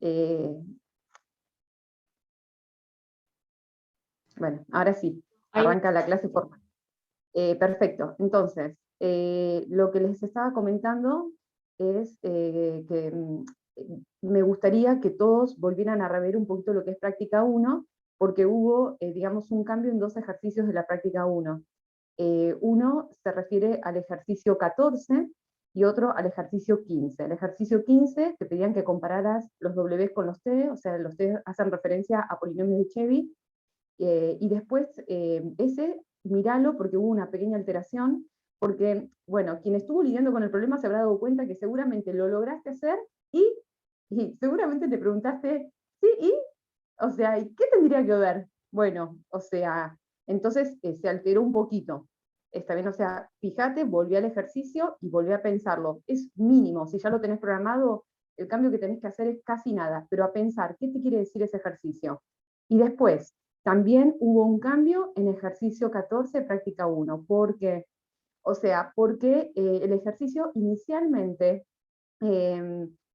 Eh, bueno, ahora sí, Ahí va. arranca la clase formal. Perfecto, entonces, lo que les estaba comentando es que me gustaría que todos volvieran a rever un poquito lo que es práctica 1, porque hubo, digamos, un cambio en 2 ejercicios de la práctica 1. Uno se refiere al ejercicio 14 y otro al ejercicio 15. El ejercicio 15 te pedían que compararas los W con los T, o sea, los T hacen referencia a polinomios de Chebyshev, y después ese, míralo porque hubo una pequeña alteración, porque, bueno, quien estuvo lidiando con el problema se habrá dado cuenta que seguramente lo lograste hacer y, y seguramente te preguntaste, sí, y, o sea, ¿y qué tendría que ver? Bueno, o sea, entonces se alteró un poquito. Está bien, o sea, fíjate, volví al ejercicio y volví a pensarlo. Es mínimo, si ya lo tenés programado, el cambio que tenés que hacer es casi nada, pero a pensar, ¿qué te quiere decir ese ejercicio? Y después, también hubo un cambio en ejercicio 14, práctica 1, porque, o sea, porque el ejercicio inicialmente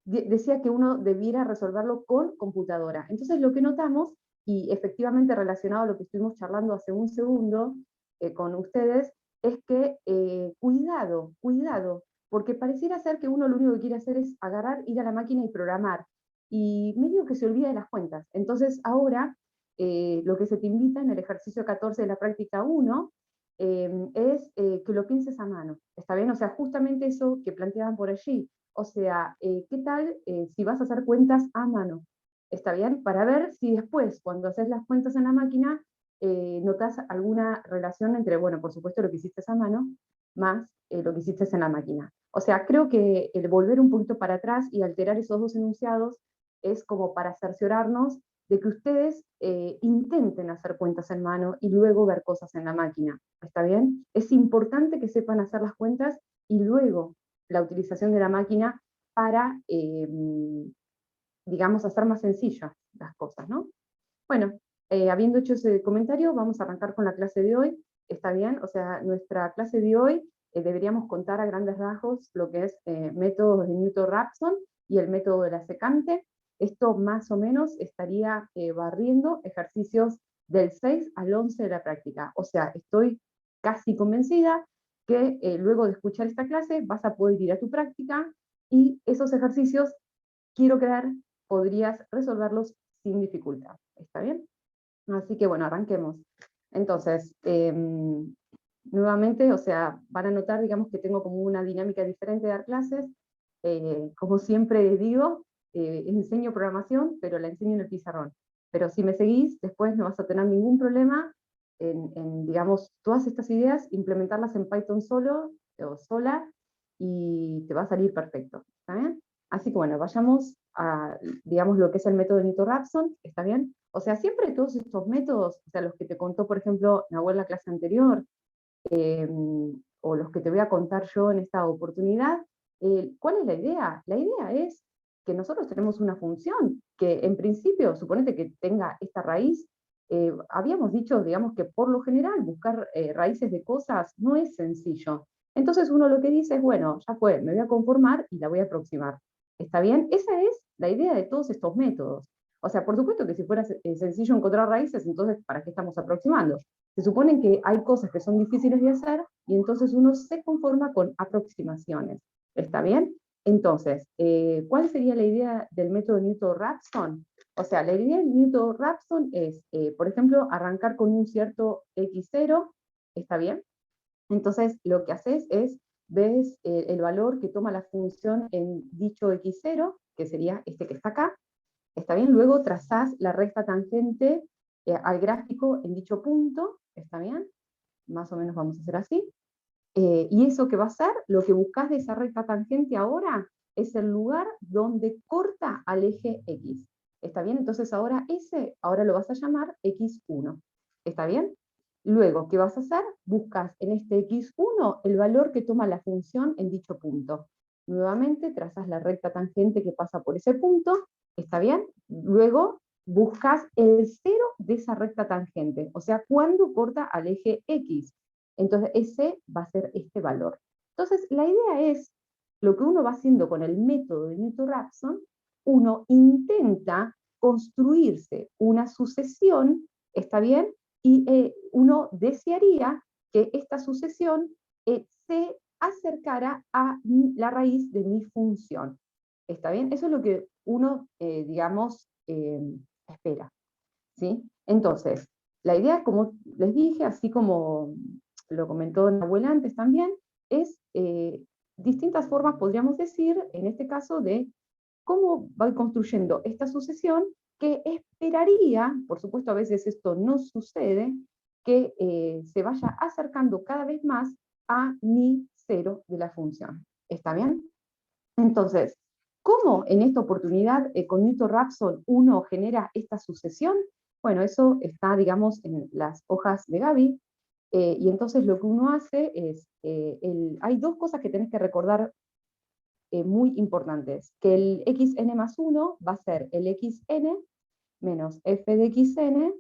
decía que uno debiera resolverlo con computadora. Entonces lo que notamos, y efectivamente relacionado a lo que estuvimos charlando hace un segundo con ustedes, es que cuidado, cuidado, porque pareciera ser que uno lo único que quiere hacer es agarrar, ir a la máquina y programar, y medio que se olvida de las cuentas. Entonces ahora lo que se te invita en el ejercicio 14 de la práctica 1 es que lo pienses a mano, ¿está bien? O sea, justamente eso que planteaban por allí, o sea, ¿qué tal si vas a hacer cuentas a mano? ¿Está bien? Para ver si después, cuando haces las cuentas en la máquina, notas alguna relación entre, bueno, por supuesto lo que hiciste a mano, más lo que hiciste en la máquina. O sea, creo que el volver un poquito para atrás y alterar esos dos enunciados es como para cerciorarnos de que ustedes intenten hacer cuentas en mano y luego ver cosas en la máquina. ¿Está bien? Es importante que sepan hacer las cuentas y luego la utilización de la máquina para, digamos, hacer más sencillas las cosas, ¿no? Bueno, habiendo hecho ese comentario, vamos a arrancar con la clase de hoy. ¿Está bien? O sea, nuestra clase de hoy deberíamos contar a grandes rasgos lo que es métodos de Newton-Raphson y el método de la secante. Esto más o menos estaría barriendo ejercicios del 6 al 11 de la práctica. O sea, estoy casi convencida que luego de escuchar esta clase vas a poder ir a tu práctica y esos ejercicios, quiero creer, podrías resolverlos sin dificultad. ¿Está bien? Así que bueno, arranquemos. Entonces, nuevamente, o sea, van a notar, digamos, que tengo como una dinámica diferente de dar clases. Como siempre digo, enseño programación, pero la enseño en el pizarrón. Pero si me seguís, después no vas a tener ningún problema digamos, todas estas ideas, implementarlas en Python solo o sola, y te va a salir perfecto. ¿Está bien? Así que bueno, vayamos a, digamos, lo que es el método de Newton-Raphson. ¿Está bien? O sea, siempre todos estos métodos, o sea, los que te contó, por ejemplo, Nahuel en la clase anterior, o los que te voy a contar yo en esta oportunidad, ¿cuál es la idea? La idea es que nosotros tenemos una función que en principio, suponete que tenga esta raíz, habíamos dicho, digamos, que por lo general buscar raíces de cosas no es sencillo. Entonces uno lo que dice es, bueno, ya fue, me voy a conformar y la voy a aproximar. ¿Está bien? Esa es la idea de todos estos métodos. O sea, por supuesto que si fuera sencillo encontrar raíces, entonces, ¿para qué estamos aproximando? Se supone que hay cosas que son difíciles de hacer y entonces uno se conforma con aproximaciones. ¿Está bien? Entonces, ¿cuál sería la idea del método Newton-Raphson? O sea, la idea del Newton-Raphson es, por ejemplo, arrancar con un cierto x0, ¿está bien? Entonces, lo que haces es, ves el valor que toma la función en dicho x0, que sería este que está acá, ¿está bien? Luego trazás la recta tangente al gráfico en dicho punto, ¿está bien? Más o menos vamos a hacer así. Y eso que va a ser, lo que buscas de esa recta tangente ahora, es el lugar donde corta al eje X. ¿Está bien? Entonces ahora ahora lo vas a llamar X1. ¿Está bien? Luego, ¿qué vas a hacer? Buscas en este X1 el valor que toma la función en dicho punto. Nuevamente trazas la recta tangente que pasa por ese punto, ¿está bien? Luego buscas el cero de esa recta tangente, o sea, cuándo corta al eje X. Entonces ese va a ser este valor. Entonces la idea es, lo que uno va haciendo con el método de Newton-Raphson, uno intenta construirse una sucesión, ¿está bien? Y uno desearía que esta sucesión se acercara a la raíz de mi función. ¿Está bien? Eso es lo que uno, digamos, espera. ¿Sí? Entonces, la idea, como les dije, así como lo comentó Nahuel antes también, es distintas formas, podríamos decir, en este caso, de cómo va construyendo esta sucesión que esperaría, por supuesto a veces esto no sucede, que se vaya acercando cada vez más a mi cero de la función. ¿Está bien? Entonces, ¿cómo en esta oportunidad con Newton-Raphson uno genera esta sucesión? Bueno, eso está, digamos, en las hojas de Gaby, y entonces lo que uno hace es, hay dos cosas que tenés que recordar muy importantes, que el xn más 1 va a ser el xn menos f de xn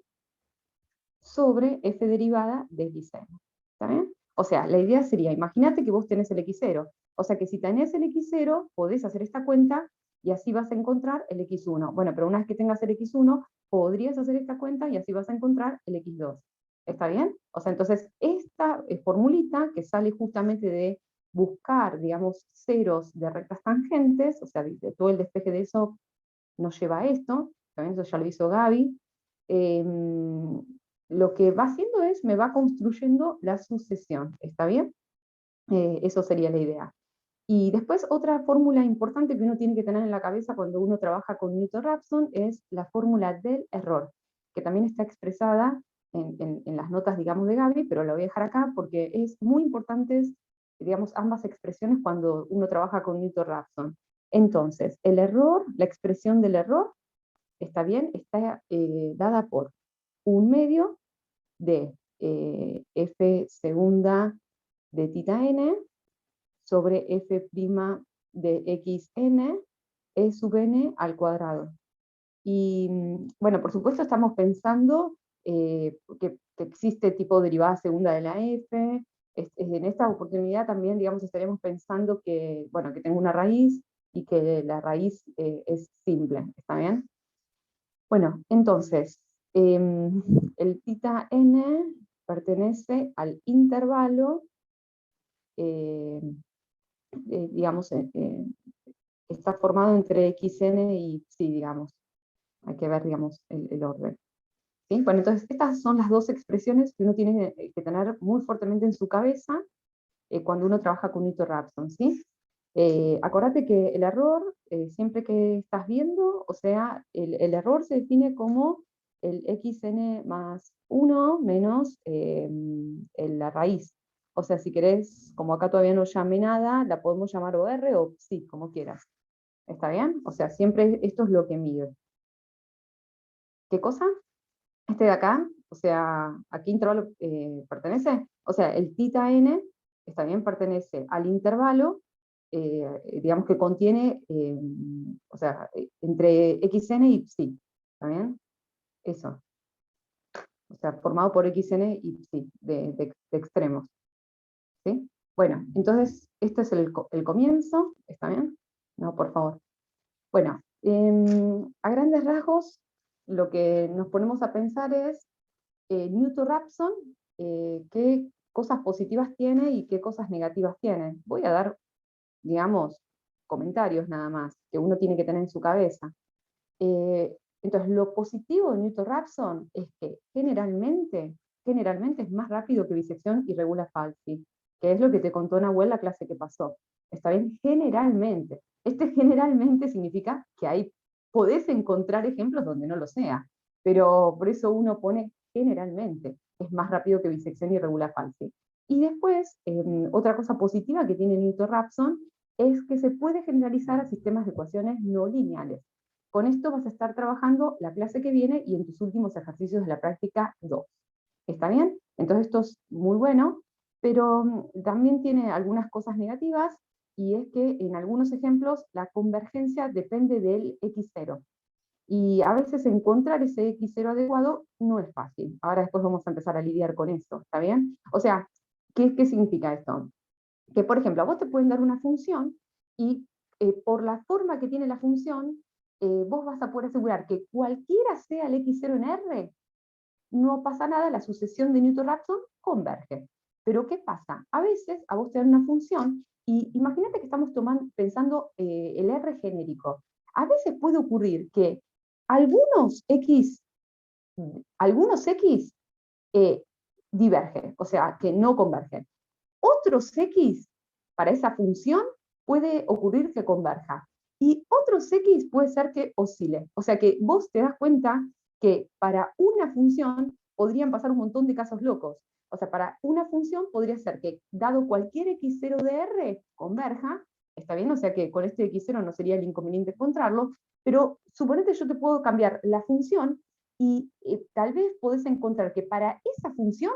sobre f derivada de xn. ¿Está bien? O sea, la idea sería, imagínate que vos tenés el x0, o sea que si tenés el x0, podés hacer esta cuenta y así vas a encontrar el x1. Bueno, pero una vez que tengas el x1, podrías hacer esta cuenta y así vas a encontrar el x2. ¿Está bien? O sea, entonces esta formulita que sale justamente de buscar, digamos, ceros de rectas tangentes, o sea, de todo el despeje de eso nos lleva a esto, también eso ya lo hizo Gaby, lo que va haciendo es, me va construyendo la sucesión, ¿está bien? Eso sería la idea. Y después otra fórmula importante que uno tiene que tener en la cabeza cuando uno trabaja con Newton-Raphson es la fórmula del error, que también está expresada en las notas, digamos, de Gaby, pero la voy a dejar acá porque es muy importante, digamos, ambas expresiones cuando uno trabaja con Newton-Raphson. Entonces, el error, la expresión del error, ¿está bien? Está dada por un medio de f segunda de tita n sobre f' de xn e sub n al cuadrado. Y bueno, por supuesto estamos pensando que existe tipo derivada segunda de la f. En esta oportunidad también, digamos, estaríamos pensando que, bueno, que tengo una raíz y que la raíz es simple, ¿está bien? Bueno, entonces, el tita n pertenece al intervalo, eh, digamos, está formado entre xn y psi, digamos. Hay que ver, digamos, el orden. ¿Sí? Bueno, entonces estas son las dos expresiones que uno tiene que tener muy fuertemente en su cabeza cuando uno trabaja con Newton-Raphson, ¿sí? Acordate que el error, siempre que estás viendo, o sea, el error se define como el xn más 1 menos la raíz. O sea, si querés, como acá todavía no llamé nada, la podemos llamar OR o psi, como quieras. ¿Está bien? O sea, siempre esto es lo que mide. ¿Qué cosa? Este de acá, o sea, ¿a qué intervalo pertenece? O sea, el tita n, está bien, pertenece al intervalo, digamos que contiene, o sea, entre xn y psi, ¿está bien? Eso, o sea, formado por xn y psi, de extremos, ¿sí? Bueno, entonces, este es el comienzo, ¿está bien? No, por favor. Bueno, a grandes rasgos, lo que nos ponemos a pensar es Newton-Raphson, qué cosas positivas tiene y qué cosas negativas tiene. Voy a dar, digamos, comentarios nada más, que uno tiene que tener en su cabeza. Entonces, lo positivo de Newton-Raphson es que generalmente es más rápido que bisección y regula Falsi, que es lo que te contó Nahuel la clase que pasó. ¿Está bien? Generalmente. Este generalmente significa que hay, podés encontrar ejemplos donde no lo sea, pero por eso uno pone generalmente, es más rápido que bisección y regula Falsi. Y después, otra cosa positiva que tiene Newton-Raphson es que se puede generalizar a sistemas de ecuaciones no lineales. Con esto vas a estar trabajando la clase que viene y en tus últimos ejercicios de la práctica 2. ¿Está bien? Entonces esto es muy bueno, pero también tiene algunas cosas negativas, y es que en algunos ejemplos la convergencia depende del x0. Y a veces encontrar ese x0 adecuado no es fácil. Ahora después vamos a empezar a lidiar con esto, ¿está bien? O sea, ¿qué significa esto? Que, por ejemplo, a vos te pueden dar una función y por la forma que tiene la función, vos vas a poder asegurar que cualquiera sea el x0 en R, no pasa nada, la sucesión de Newton-Raphson converge. Pero ¿qué pasa? A veces a vos te dan una función, y imagínate que estamos pensando el R genérico. A veces puede ocurrir que algunos X divergen, o sea, que no convergen. Otros X, para esa función, puede ocurrir que converja. Y otros X puede ser que oscile. O sea que vos te das cuenta que para una función podrían pasar un montón de casos locos. O sea, para una función podría ser que, dado cualquier x0 de R, converja, está bien, o sea que con este x0 no sería el inconveniente encontrarlo, pero suponete yo te puedo cambiar la función y tal vez podés encontrar que para esa función,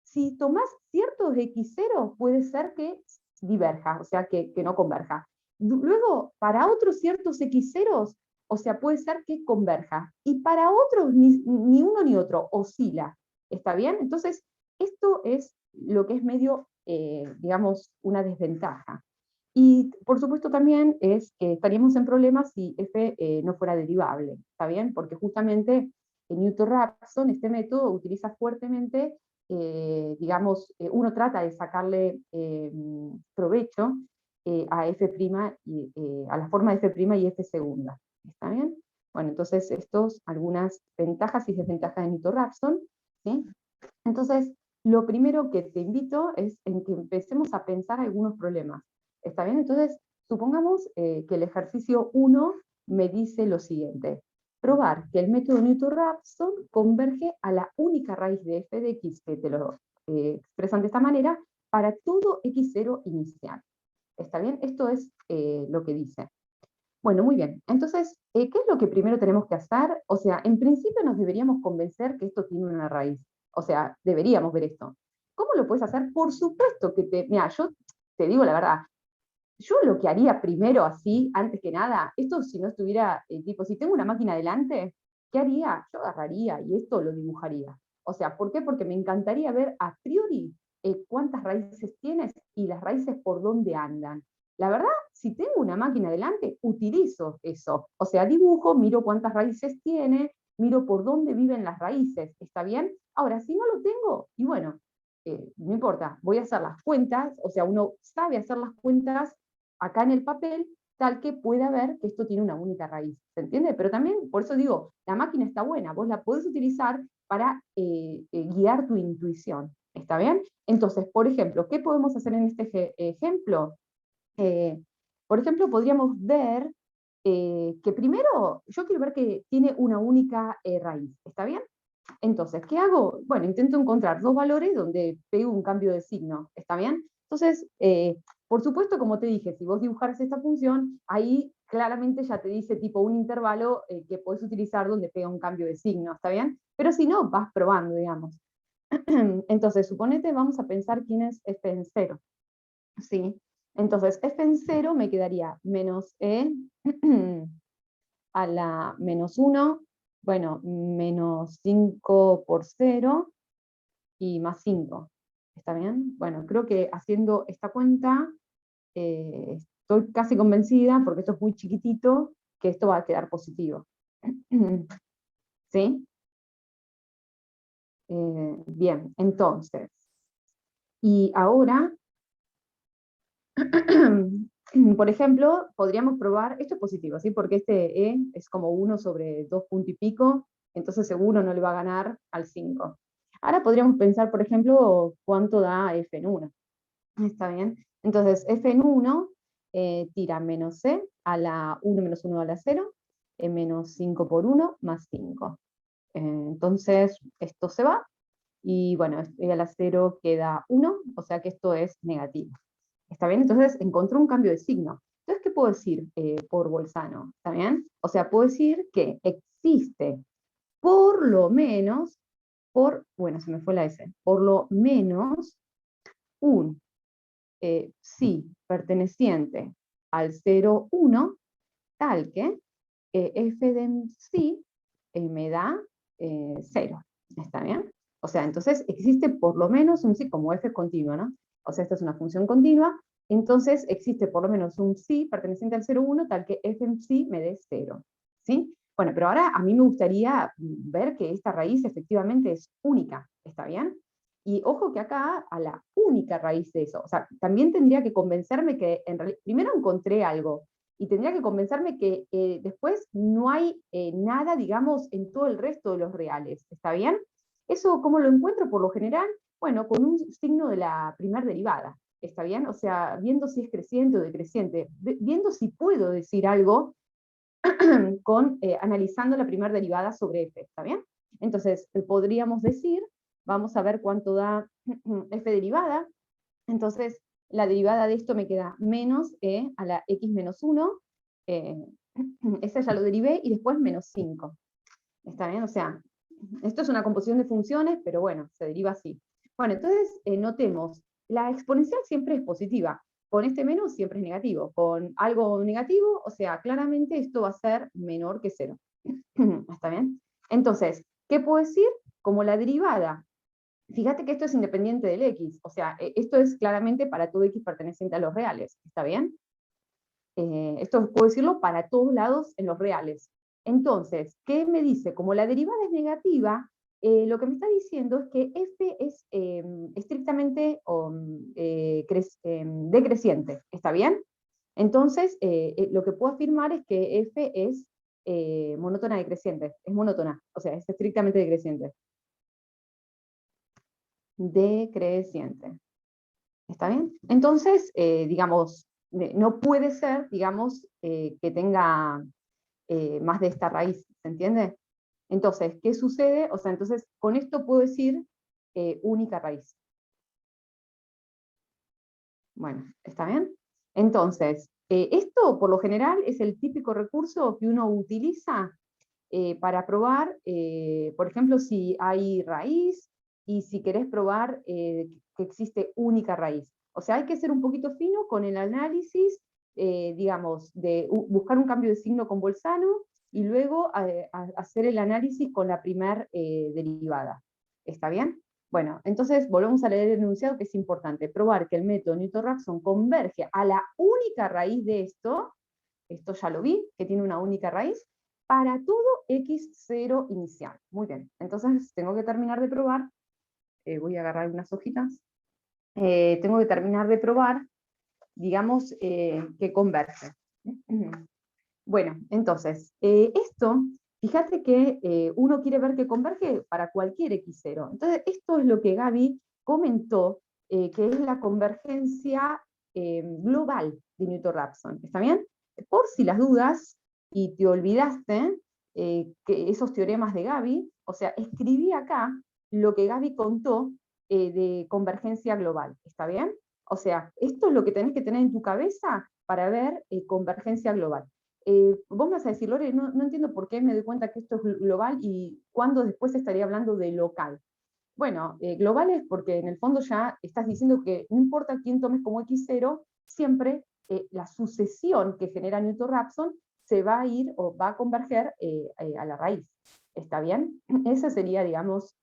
si tomás ciertos x0, puede ser que diverja, o sea, que no converja. Luego, para otros ciertos x0, o sea, puede ser que converja. Y para otros, ni uno ni otro, oscila. ¿Está bien? Entonces, esto es lo que es medio, digamos, una desventaja. Y por supuesto también es que estaríamos en problemas si f no fuera derivable, ¿está bien? Porque justamente en Newton-Raphson este método utiliza fuertemente, digamos, uno trata de sacarle provecho a f' y, a la forma de f' y f segunda, ¿está bien? Bueno, entonces estos, algunas ventajas y desventajas de Newton-Raphson, ¿sí? Entonces, lo primero que te invito es en que empecemos a pensar algunos problemas. ¿Está bien? Entonces, supongamos que el ejercicio 1 me dice lo siguiente. Probar que el método Newton-Raphson converge a la única raíz de f de x, que te lo expresan de esta manera, para todo x0 inicial. ¿Está bien? Esto es lo que dice. Bueno, muy bien. Entonces, ¿qué es lo que primero tenemos que hacer? O sea, en principio nos deberíamos convencer que esto tiene una raíz. O sea, deberíamos ver esto. ¿Cómo lo puedes hacer? Por supuesto que mira, yo te digo la verdad, yo lo que haría primero así, antes que nada, esto si no estuviera, tipo, si tengo una máquina delante, ¿qué haría? Yo agarraría y esto lo dibujaría. O sea, ¿por qué? Porque me encantaría ver a priori cuántas raíces tienes y las raíces por dónde andan. La verdad, si tengo una máquina delante, utilizo eso. O sea, dibujo, miro cuántas raíces tiene, miro por dónde viven las raíces. ¿Está bien? Ahora, si no lo tengo, y bueno, no importa, voy a hacer las cuentas, o sea, uno sabe hacer las cuentas acá en el papel, tal que pueda ver que esto tiene una única raíz, ¿se entiende? Pero también, por eso digo, la máquina está buena, vos la podés utilizar para guiar tu intuición, ¿está bien? Entonces, por ejemplo, ¿qué podemos hacer en este ejemplo? Por ejemplo, podríamos ver que primero, yo quiero ver que tiene una única raíz, ¿está bien? Entonces, ¿qué hago? Bueno, intento encontrar dos valores donde pego un cambio de signo, ¿está bien? Entonces, por supuesto, como te dije, si vos dibujaras esta función, ahí claramente ya te dice tipo un intervalo que podés utilizar donde pega un cambio de signo, ¿está bien? Pero si no, vas probando, digamos. Entonces, suponete, vamos a pensar quién es f en 0, ¿sí? Entonces, f en 0 me quedaría menos e a la menos 1, bueno, menos 5 por 0 y más 5. ¿Está bien? Bueno, creo que haciendo esta cuenta, estoy casi convencida, porque esto es muy chiquitito, que esto va a quedar positivo. ¿Sí? Bien, entonces, y ahora, por ejemplo, podríamos probar, esto es positivo, ¿sí? Porque este E es como 1 sobre 2 punto y pico, entonces seguro no le va a ganar al 5. Ahora podríamos pensar, por ejemplo, cuánto da f en 1. ¿Está bien? Entonces, f en 1 tira menos c a la 1 menos 1 a la 0, menos 5 por 1 más 5. Entonces, esto se va, y bueno, e a la 0 queda 1, o sea que esto es negativo. ¿Está bien? Entonces encontró un cambio de signo. Entonces, ¿qué puedo decir por Bolzano? ¿Está bien? O sea, puedo decir que existe por lo menos, bueno, se me fue la S, por lo menos un psi perteneciente al 0, 1, tal que f de psi me da 0. ¿Está bien? O sea, entonces existe por lo menos un psi como f continua, ¿no? O sea, esta es una función continua, entonces existe por lo menos un psi perteneciente al 0, 1, tal que f en psi me dé 0. ¿sí? Bueno, pero ahora a mí me gustaría ver que esta raíz efectivamente es única, ¿está bien? Y ojo que acá a la única raíz de eso, o sea, también tendría que convencerme que, primero encontré algo, y tendría que convencerme que después no hay nada, digamos, en todo el resto de los reales, ¿está bien? Eso, ¿cómo lo encuentro? Por lo general, bueno, con un signo de la primer derivada, ¿está bien? O sea, viendo si es creciente o decreciente, viendo si puedo decir algo analizando la primera derivada sobre f, ¿está bien? Entonces, podríamos decir, vamos a ver cuánto da f derivada, entonces la derivada de esto me queda menos e a la x menos 1, ese ya lo derivé, y después menos 5, ¿está bien? O sea, esto es una composición de funciones, pero bueno, se deriva así. Bueno, entonces notemos, la exponencial siempre es positiva, con este menos siempre es negativo, con algo negativo, o sea, claramente esto va a ser menor que 0. ¿Está bien? Entonces, ¿qué puedo decir? Como la derivada, fíjate que esto es independiente del x, o sea, esto es claramente para todo x perteneciente a los reales, ¿está bien? Esto puedo decirlo para todos lados en los reales. Entonces, ¿qué me dice? Como la derivada es negativa, lo que me está diciendo es que f es estrictamente decreciente, ¿está bien? Entonces, lo que puedo afirmar es que f es monótona decreciente, es monótona, o sea, es estrictamente decreciente. Decreciente. ¿Está bien? Entonces, digamos, no puede ser, digamos, que tenga más de esta raíz, ¿se entiende? Entonces, ¿qué sucede? O sea, entonces, con esto puedo decir única raíz. Bueno, ¿está bien? Entonces, esto por lo general es el típico recurso que uno utiliza para probar, por ejemplo, si hay raíz y si querés probar que existe única raíz. O sea, hay que ser un poquito fino con el análisis, digamos, de buscar un cambio de signo con Bolzano y luego hacer el análisis con la primer derivada. ¿Está bien? Bueno, entonces volvemos a leer el enunciado, que es importante. Probar que el método Newton-Raphson converge a la única raíz de esto ya lo vi, que tiene una única raíz, para todo x0 inicial. Muy bien, entonces tengo que terminar de probar, voy a agarrar unas hojitas, tengo que terminar de probar, digamos, que converge. Bueno, entonces, esto, fíjate que uno quiere ver que converge para cualquier x0. Entonces, esto es lo que Gaby comentó, que es la convergencia global de Newton-Raphson. ¿Está bien? Por si las dudas, y te olvidaste que esos teoremas de Gaby, o sea, escribí acá lo que Gaby contó de convergencia global. ¿Está bien? O sea, esto es lo que tenés que tener en tu cabeza para ver convergencia global. Vos me vas a decir, Lore, no entiendo por qué me doy cuenta que esto es global y cuándo después estaría hablando de local. Bueno, global es porque en el fondo ya estás diciendo que no importa quién tomes como x0, siempre la sucesión que genera Newton-Raphson se va a ir o va a converger a la raíz. ¿Está bien? Ese sería, digamos,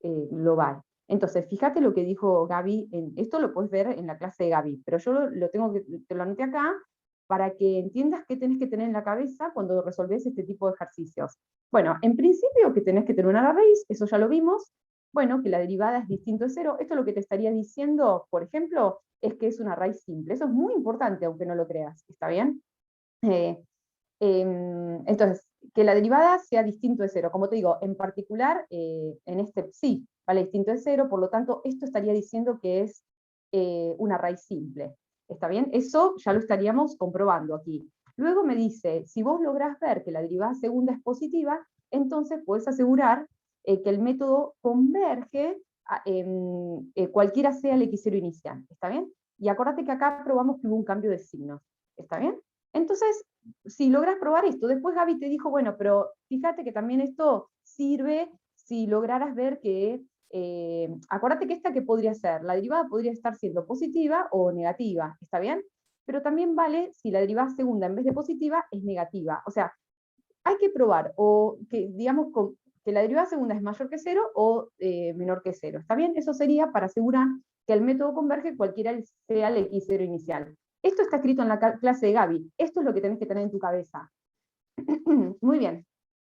global. Entonces, fíjate lo que dijo Gaby, esto lo puedes ver en la clase de Gaby, pero yo te lo anoté acá para que entiendas qué tenés que tener en la cabeza cuando resolvés este tipo de ejercicios. Bueno, en principio que tenés que tener una raíz, eso ya lo vimos. Bueno, que la derivada es distinto de cero. Esto lo que te estaría diciendo, por ejemplo, es que es una raíz simple. Eso es muy importante, aunque no lo creas. ¿Está bien? Entonces, que la derivada sea distinto de cero. Como te digo, en particular, en este sí, vale distinto de cero, por lo tanto, esto estaría diciendo que es una raíz simple. ¿Está bien? Eso ya lo estaríamos comprobando aquí. Luego me dice, si vos lográs ver que la derivada segunda es positiva, entonces puedes asegurar que el método converge cualquiera sea el x0 inicial. ¿Está bien? Y acordate que acá probamos que hubo un cambio de signos. ¿Está bien? Entonces, si logras probar esto, después Gaby te dijo, bueno, pero fíjate que también esto sirve si lograras ver que, acuérdate que esta que podría ser, la derivada podría estar siendo positiva o negativa, ¿está bien? Pero también vale si la derivada segunda en vez de positiva es negativa. O sea, hay que probar, o que digamos que la derivada segunda es mayor que cero o menor que cero, ¿está bien? Eso sería para asegurar que el método converge cualquiera sea el x0 inicial. Esto está escrito en la clase de Gaby. Esto es lo que tenés que tener en tu cabeza. Muy bien.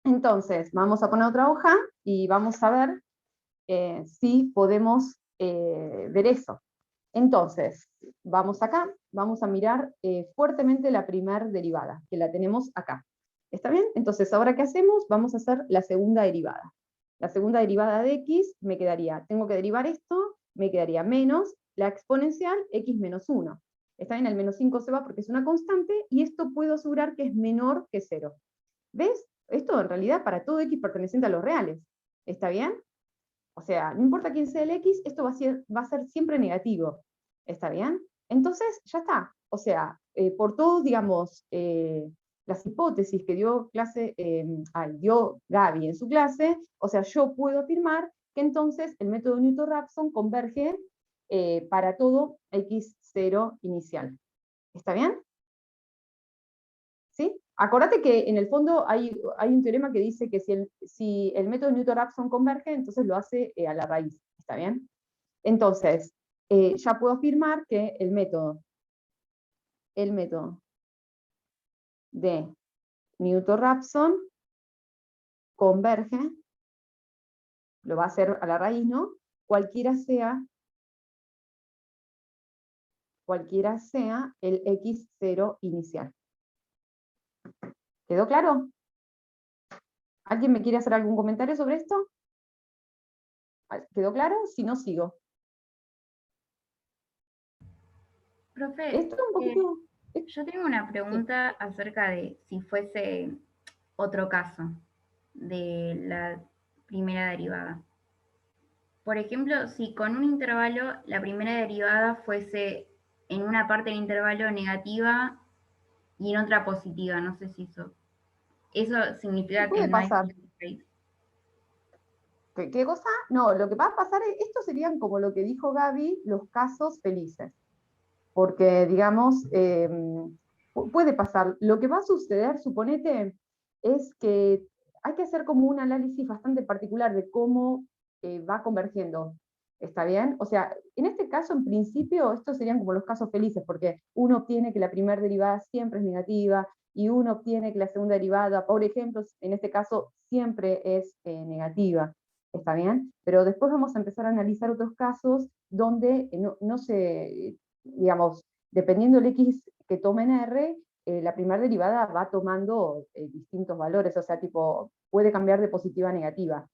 Entonces, vamos a poner otra hoja y vamos a ver si podemos ver eso. Entonces, vamos acá, vamos a mirar fuertemente la primer derivada, que la tenemos acá. ¿Está bien? Entonces, ¿ahora qué hacemos? Vamos a hacer la segunda derivada. La segunda derivada de x me quedaría, tengo que derivar esto, me quedaría menos la exponencial x menos 1. Está bien, el menos 5 se va porque es una constante, y esto puedo asegurar que es menor que 0. ¿Ves? Esto en realidad para todo x perteneciente a los reales. ¿Está bien? O sea, no importa quién sea el x, esto va a ser siempre negativo. ¿Está bien? Entonces, ya está. O sea, por todos, digamos, las hipótesis que dio Gaby en su clase, o sea, yo puedo afirmar que entonces el método Newton-Raphson converge para todo x0 inicial. ¿Está bien? ¿Sí? Acordate que en el fondo hay un teorema que dice que si el método Newton-Raphson converge, entonces lo hace a la raíz. ¿Está bien? Entonces, ya puedo afirmar que el método de Newton-Raphson converge, lo va a hacer a la raíz, ¿no? Cualquiera sea el x0 inicial. ¿Quedó claro? ¿Alguien me quiere hacer algún comentario sobre esto? ¿Quedó claro? Si no, sigo. Profe, Esto un poquito... yo tengo una Sí. pregunta acerca de si fuese otro caso de la primera derivada. Por ejemplo, si con un intervalo la primera derivada fuese en una parte del intervalo negativa y en otra positiva, no sé si eso ¿Qué significa que puede no hay pasar? raíz. ¿Qué cosa? No, lo que va a pasar es, estos serían como lo que dijo Gaby, los casos felices. Porque, digamos, puede pasar. Lo que va a suceder, suponete, es que hay que hacer como un análisis bastante particular de cómo va convergiendo. ¿Está bien? O sea, en este caso, en principio, estos serían como los casos felices, porque uno obtiene que la primera derivada siempre es negativa, y uno obtiene que la segunda derivada, por ejemplo, en este caso, siempre es negativa. ¿Está bien? Pero después vamos a empezar a analizar otros casos donde no se, digamos, dependiendo del x que tome en R, la primera derivada va tomando distintos valores, o sea, tipo, puede cambiar de positiva a negativa.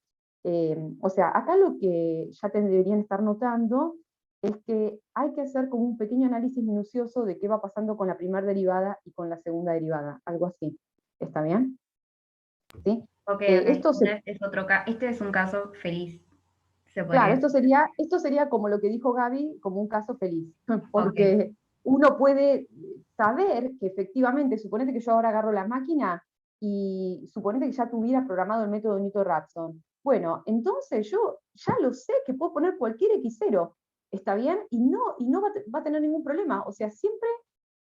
O sea, acá lo que ya deberían estar notando es que hay que hacer como un pequeño análisis minucioso de qué va pasando con la primera derivada y con la segunda derivada, algo así. ¿Está bien? ¿Sí? Ok, Esto se este es un caso feliz, se podría Claro, decir. esto sería como lo que dijo Gaby, como un caso feliz, Ok, porque uno puede saber que efectivamente, suponete que yo ahora agarro la máquina y suponete que ya tuviera programado el método Newton-Raphson. Bueno, entonces yo ya lo sé que puedo poner cualquier x0, ¿está bien? Y no va a tener ningún problema, o sea, siempre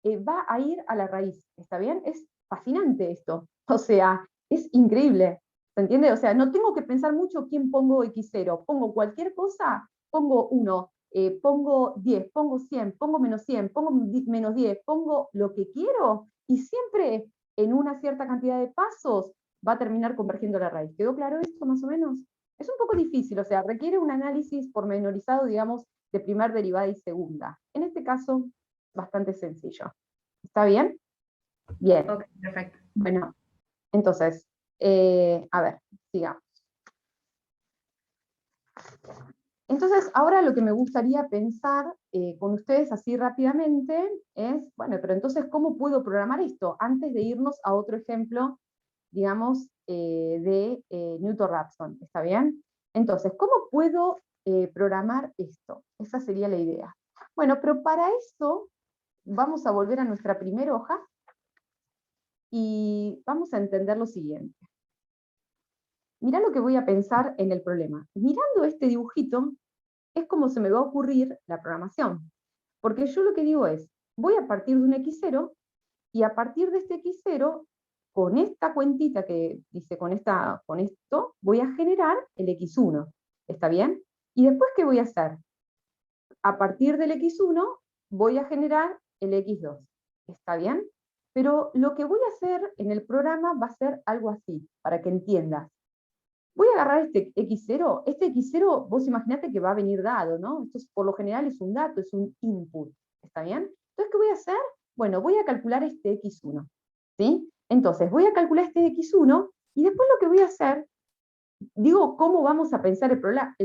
va a ir a la raíz, ¿está bien? Es fascinante esto, o sea, es increíble. ¿Se entiende? O sea, no tengo que pensar mucho quién pongo x0. Pongo cualquier cosa, pongo 1, pongo 10, pongo 100, pongo menos 100, pongo menos 10, pongo lo que quiero, y siempre en una cierta cantidad de pasos va a terminar convergiendo la raíz. ¿Quedó claro esto más o menos? Es un poco difícil, o sea, requiere un análisis pormenorizado, digamos, de primer derivada y segunda. En este caso, bastante sencillo. ¿Está bien? Bien. ok, perfecto. Bueno, entonces, a ver, sigamos. Entonces, ahora lo que me gustaría pensar con ustedes así rápidamente es, bueno, pero entonces, ¿cómo puedo programar esto? Antes de irnos a otro ejemplo, digamos, de Newton-Raphson, ¿está bien? Entonces, ¿cómo puedo programar esto? Esa sería la idea. Bueno, pero para eso vamos a volver a nuestra primera hoja y vamos a entender lo siguiente. Mirá lo que voy a pensar en el problema. Mirando este dibujito, es como se me va a ocurrir la programación. Porque yo lo que digo es, voy a partir de un x0, y a partir de este x0, con esta cuentita que dice con esto, voy a generar el x1. ¿Está bien? Y después, ¿qué voy a hacer? A partir del x1, voy a generar el x2. ¿Está bien? Pero lo que voy a hacer en el programa va a ser algo así, para que entiendas. Voy a agarrar este x0, vos imaginate que va a venir dado, ¿no? Esto por lo general es un dato, es un input, ¿está bien? Entonces, ¿qué voy a hacer? Bueno, voy a calcular este x1, ¿sí? Entonces, voy a calcular este x1, y después lo que voy a hacer, digo, ¿cómo vamos a pensar el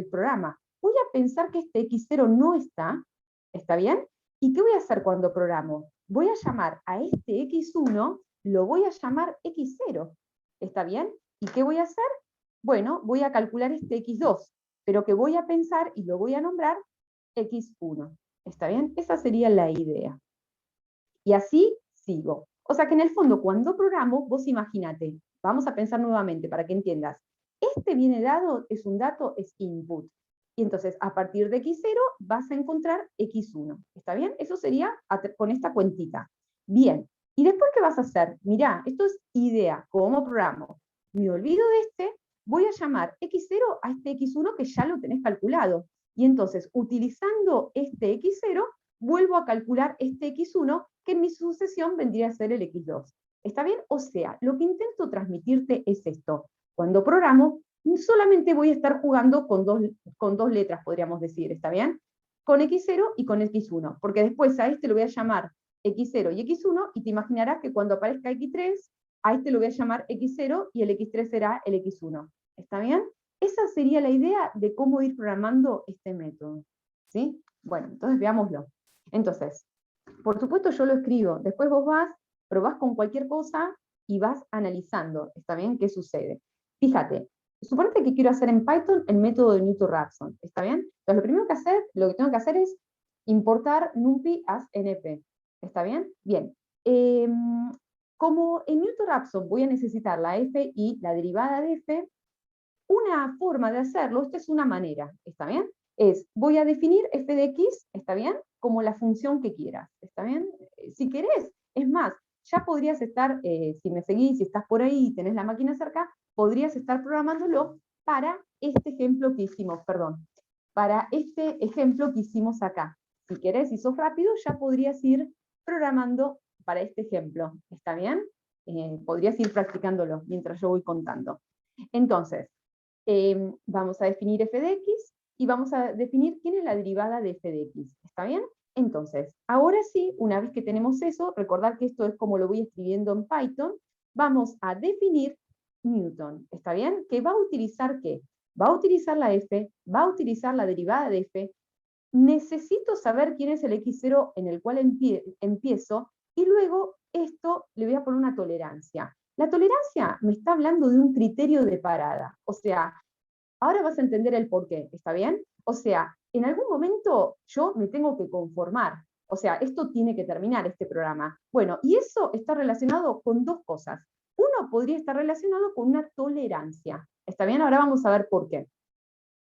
programa? Voy a pensar que este x0 no ¿está bien? ¿Y qué voy a hacer cuando programo? Voy a llamar a este x1, lo voy a llamar x0, ¿está bien? ¿Y qué voy a hacer? Bueno, voy a calcular este x2, pero que voy a pensar y lo voy a nombrar x1, ¿está bien? Esa sería la idea. Y así sigo. O sea que en el fondo, cuando programo, vos imagínate, vamos a pensar nuevamente para que entiendas, este viene dado, es un dato, es input. Y entonces, a partir de x0 vas a encontrar x1. ¿Está bien? Eso sería con esta cuentita. Bien. ¿Y después qué vas a hacer? Mirá, esto es idea, ¿cómo programo? Me olvido de este, voy a llamar x0 a este x1 que ya lo tenés calculado. Y entonces, utilizando este x0, vuelvo a calcular este x1, que en mi sucesión vendría a ser el x2. ¿Está bien? O sea, lo que intento transmitirte es esto. Cuando programo, solamente voy a estar jugando con dos letras, podríamos decir, ¿está bien? Con x0 y con x1, porque después a este lo voy a llamar x0 y x1, y te imaginarás que cuando aparezca x3, a este lo voy a llamar x0 y el x3 será el x1. ¿Está bien? Esa sería la idea de cómo ir programando este método. ¿Sí? Bueno, entonces veámoslo. Entonces, por supuesto yo lo escribo, después vos vas, probás con cualquier cosa y vas analizando, ¿está bien? ¿Qué sucede? Fíjate, suponete que quiero hacer en Python el método de Newton-Raphson, ¿está bien? Entonces lo primero que lo que tengo que hacer es importar numpy as np, ¿está bien? Bien. Como en Newton-Raphson voy a necesitar la f y la derivada de f, una forma de hacerlo, esta es una manera, ¿está bien? Voy a definir f de x, ¿está bien? Como la función que quieras, ¿está bien? Si querés, es más, ya podrías estar, si me seguís, si estás por ahí y tenés la máquina cerca, podrías estar programándolo para este ejemplo que hicimos, para este ejemplo que hicimos acá. Si querés, si sos rápido, ya podrías ir programando para este ejemplo, ¿está bien? Podrías ir practicándolo mientras yo voy contando. Entonces, vamos a definir f de x y vamos a definir quién es la derivada de f de x. ¿Está bien? Entonces, ahora sí, una vez que tenemos eso, recordar que esto es como lo voy escribiendo en Python, vamos a definir Newton. ¿Está bien? ¿Que va a utilizar qué? Va a utilizar la f, va a utilizar la derivada de f. Necesito saber quién es el x0 en el cual empiezo, y luego esto le voy a poner una tolerancia. La tolerancia me está hablando de un criterio de parada. O sea, ahora vas a entender el porqué, ¿está bien? O sea, en algún momento yo me tengo que conformar. O sea, esto tiene que terminar, este programa. Bueno, y eso está relacionado con dos cosas. Uno podría estar relacionado con una tolerancia. ¿Está bien? Ahora vamos a ver por qué.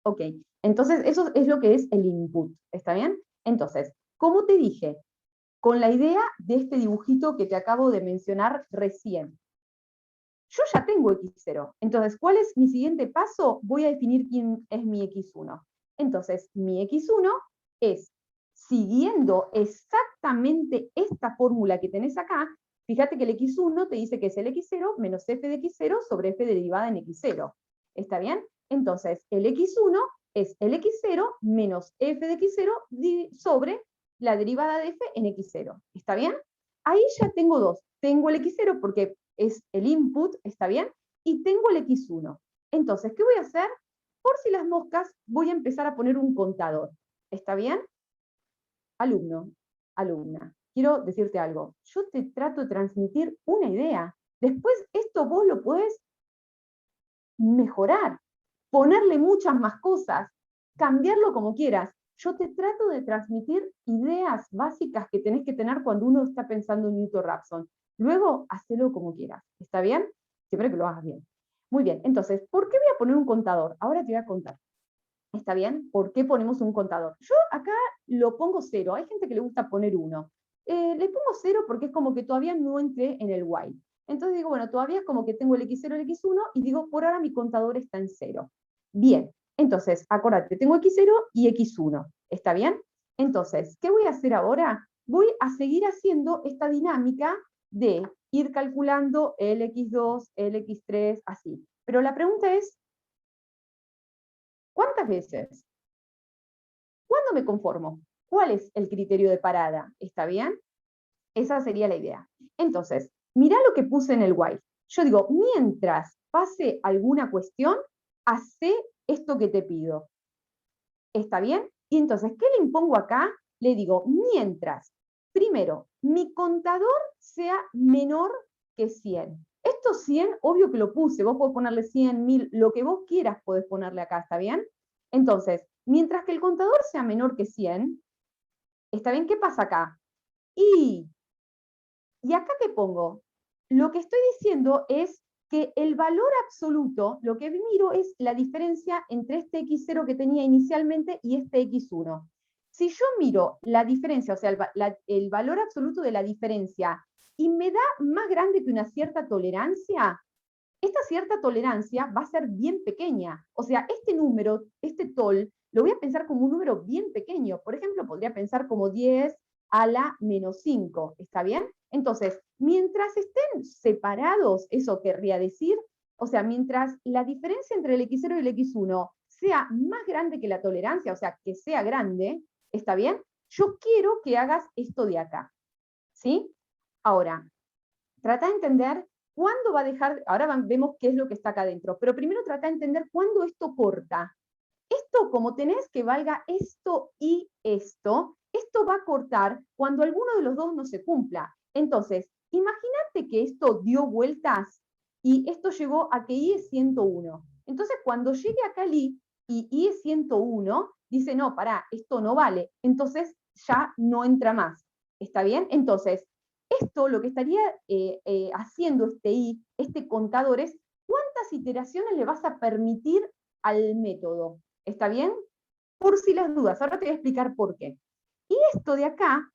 Ok, entonces eso es lo que es el input. ¿Está bien? Entonces, como te dije, con la idea de este dibujito que te acabo de mencionar recién, yo ya tengo x0. Entonces, ¿cuál es mi siguiente paso? Voy a definir quién es mi x1. Entonces, mi x1 es, siguiendo exactamente esta fórmula que tenés acá, fíjate que el x1 te dice que es el x0 menos f de x0 sobre f derivada en x0. ¿Está bien? Entonces, el x1 es el x0 menos f de x0 sobre la derivada de f en x0. ¿Está bien? Ahí ya tengo dos. Tengo el x0 porque es el input, ¿está bien? Y tengo el x1. Entonces, ¿qué voy a hacer? Por si las moscas, voy a empezar a poner un contador. ¿Está bien? Alumno, alumna, quiero decirte algo. Yo te trato de transmitir una idea. Después, esto vos lo podés mejorar, ponerle muchas más cosas, cambiarlo como quieras. Yo te trato de transmitir ideas básicas que tenés que tener cuando uno está pensando en Newton-Raphson. Luego, hacelo como quieras. ¿Está bien? Siempre que lo hagas bien. Muy bien. Entonces, ¿por qué voy a poner un contador? Ahora te voy a contar. ¿Está bien? ¿Por qué ponemos un contador? Yo acá lo pongo 0. Hay gente que le gusta poner 1. Le pongo 0 porque es como que todavía no entré en el while. Entonces digo, bueno, todavía es como que tengo el x0, el x1, y digo, por ahora mi contador está en 0. Bien, entonces, acordate, tengo x0 y x1. ¿Está bien? Entonces, ¿qué voy a hacer ahora? Voy a seguir haciendo esta dinámica de ir calculando el x2, el x3, así. Pero la pregunta es, ¿cuántas veces? ¿Cuándo me conformo? ¿Cuál es el criterio de parada? ¿Está bien? Esa sería la idea. Entonces, mirá lo que puse en el while. Yo digo, mientras pase alguna cuestión, hace esto que te pido. ¿Está bien? Y entonces, ¿qué le impongo acá? Le digo, mientras, primero, mi contador sea menor que 100. Esto 100, obvio que lo puse, vos podés ponerle 100, 1000, lo que vos quieras podés ponerle acá, ¿está bien? Entonces, mientras que el contador sea menor que 100, ¿está bien? ¿Qué pasa acá? ¿Y acá qué pongo? Lo que estoy diciendo es que el valor absoluto, lo que miro es la diferencia entre este x0 que tenía inicialmente y este x1. Si yo miro la diferencia, o sea, el valor absoluto de la diferencia, y me da más grande que una cierta tolerancia, esta cierta tolerancia va a ser bien pequeña. O sea, este número, este tol, lo voy a pensar como un número bien pequeño. Por ejemplo, podría pensar como 10 a la menos 5. ¿Está bien? Entonces, mientras estén separados, eso querría decir, o sea, mientras la diferencia entre el x0 y el x1 sea más grande que la tolerancia, o sea, que sea grande, ¿está bien? Yo quiero que hagas esto de acá. ¿Sí? Ahora, trata de entender cuándo va a dejar, ahora vemos qué es lo que está acá adentro, pero primero trata de entender cuándo esto corta. Esto, como tenés que valga esto y esto va a cortar cuando alguno de los dos no se cumpla. Entonces, imagínate que esto dio vueltas y esto llegó a que I es 101. Entonces, cuando llegue acá el I y I es 101, dice, no, pará, esto no vale. Entonces, ya no entra más. ¿Está bien? Entonces, esto lo que estaría haciendo este I, este contador, es cuántas iteraciones le vas a permitir al método. ¿Está bien? Por si las dudas, ahora te voy a explicar por qué. Y esto de acá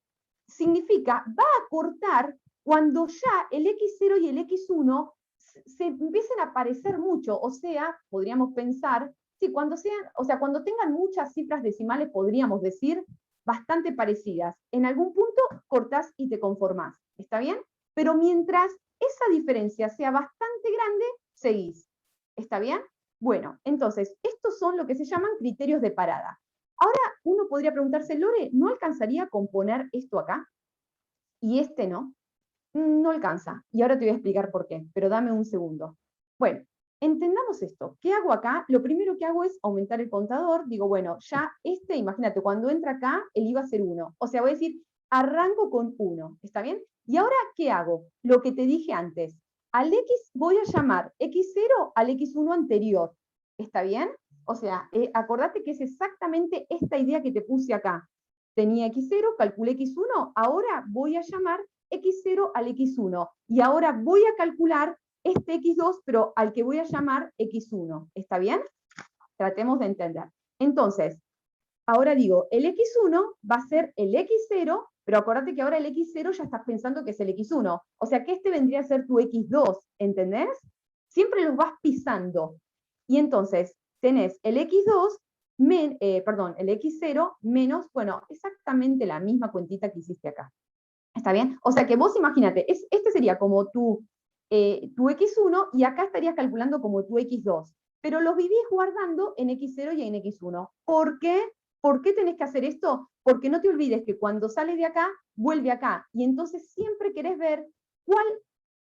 significa, va a cortar cuando ya el x0 y el x1 se empiecen a parecer mucho, o sea, podríamos pensar, sí, cuando sean, o sea, cuando tengan muchas cifras decimales, podríamos decir, bastante parecidas. En algún punto cortás y te conformás, ¿está bien? Pero mientras esa diferencia sea bastante grande, seguís. ¿Está bien? Bueno, entonces, estos son lo que se llaman criterios de parada. Ahora uno podría preguntarse, Lore, ¿no alcanzaría a componer esto acá? Y este no. No alcanza. Y ahora te voy a explicar por qué, pero dame un segundo. Bueno, entendamos esto. ¿Qué hago acá? Lo primero que hago es aumentar el contador. Digo, bueno, ya imagínate, cuando entra acá, él iba a ser 1. O sea, voy a decir, arranco con 1. ¿Está bien? Y ahora, ¿qué hago? Lo que te dije antes. Al x voy a llamar x0 al x1 anterior. ¿Está bien? O sea, acordate que es exactamente esta idea que te puse acá. Tenía x0, calculé x1, ahora voy a llamar x0 al x1. Y ahora voy a calcular este x2, pero al que voy a llamar x1. ¿Está bien? Tratemos de entender. Entonces, ahora digo, el x1 va a ser el x0, pero acuérdate que ahora el x0 ya estás pensando que es el x1. O sea que este vendría a ser tu x2, ¿entendés? Siempre los vas pisando. Y entonces tenés el x2, el x0 menos, bueno, exactamente la misma cuentita que hiciste acá. ¿Está bien? O sea que vos imagínate, este sería como tu x1 y acá estarías calculando como tu x2. Pero los vivís guardando en x0 y en x1. ¿Por qué? ¿Por qué tenés que hacer esto? Porque no te olvides que cuando sale de acá, vuelve acá. Y entonces siempre querés ver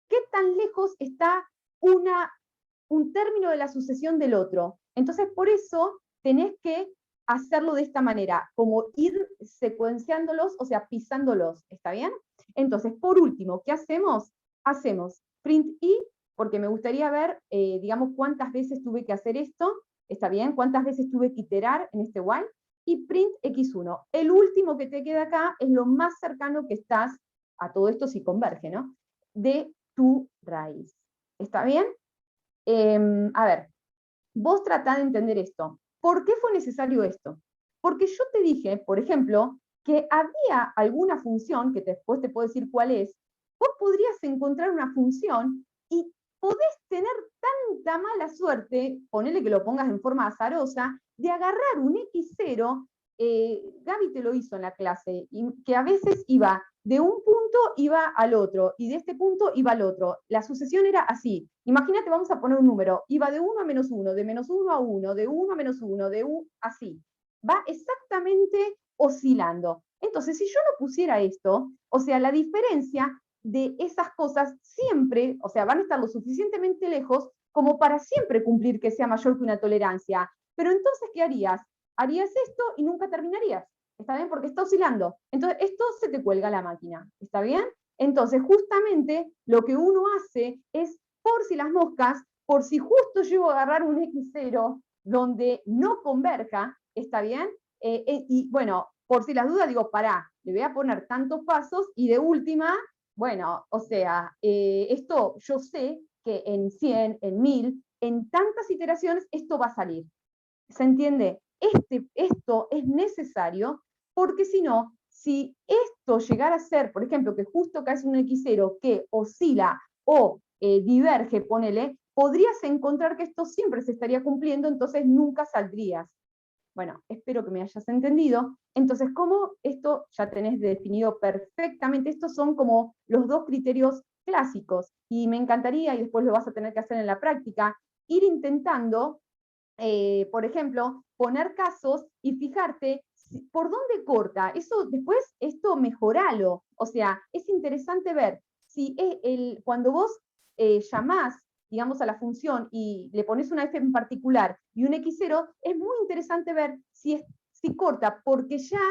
qué tan lejos está un término de la sucesión del otro. Entonces, por eso tenés que hacerlo de esta manera, como ir secuenciándolos, o sea, pisándolos, ¿está bien? Entonces, por último, ¿qué hacemos? Hacemos print i, porque me gustaría ver, digamos, cuántas veces tuve que hacer esto, ¿está bien? Cuántas veces tuve que iterar en este while, y print x1. El último que te queda acá es lo más cercano que estás a todo esto si converge, ¿no? De tu raíz. ¿Está bien? A ver, vos tratá de entender esto. ¿Por qué fue necesario esto? Porque yo te dije, por ejemplo, que había alguna función, que después te puedo decir cuál es, vos podrías encontrar una función y podés tener tanta mala suerte, ponele que lo pongas en forma azarosa, de agarrar un x0, Gaby te lo hizo en la clase, y que a veces iba de un punto iba al otro, y de este punto iba al otro. La sucesión era así. Imagínate, vamos a poner un número, iba de 1 a -1, de -1 a 1, de 1 a -1, de 1, así. Va exactamente oscilando. Entonces, si yo no pusiera esto, o sea, la diferencia de esas cosas siempre, o sea, van a estar lo suficientemente lejos como para siempre cumplir que sea mayor que una tolerancia. Pero entonces, ¿qué harías? Harías esto y nunca terminarías. ¿Está bien? Porque está oscilando. Entonces, esto se te cuelga la máquina. ¿Está bien? Entonces, justamente lo que uno hace es, por si las moscas, por si justo llego a agarrar un X0 donde no converja, ¿está bien? Y bueno, por si las dudas, digo, pará, le voy a poner tantos pasos y de última, bueno, o sea, esto yo sé que en 100, en 1000, en tantas iteraciones esto va a salir. ¿Se entiende? Esto es necesario porque si no, si esto llegara a ser, por ejemplo, que justo caes un X0 que oscila o diverge, ponele, podrías encontrar que esto siempre se estaría cumpliendo, entonces nunca saldrías. Bueno, espero que me hayas entendido. Entonces, ¿cómo esto ya tenés definido perfectamente? Estos son como los dos criterios clásicos y me encantaría, y después lo vas a tener que hacer en la práctica, ir intentando por ejemplo, poner casos y fijarte por dónde corta. Eso después, esto mejoralo. O sea, es interesante ver si cuando vos llamás, digamos, a la función y le pones una f en particular y un x0, es muy interesante ver si corta, porque ya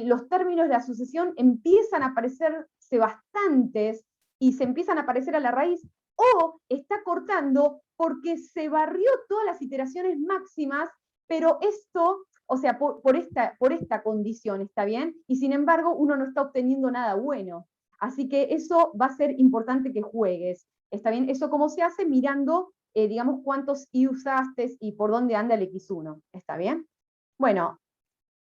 los términos de la sucesión empiezan a aparecerse bastantes y se empiezan a aparecer a la raíz, o está cortando porque se barrió todas las iteraciones máximas, pero esto, o sea, por esta condición, ¿está bien? Y sin embargo, uno no está obteniendo nada bueno. Así que eso va a ser importante que juegues, ¿está bien? Eso cómo se hace mirando, digamos, cuántos i usaste y por dónde anda el x1, ¿está bien? Bueno,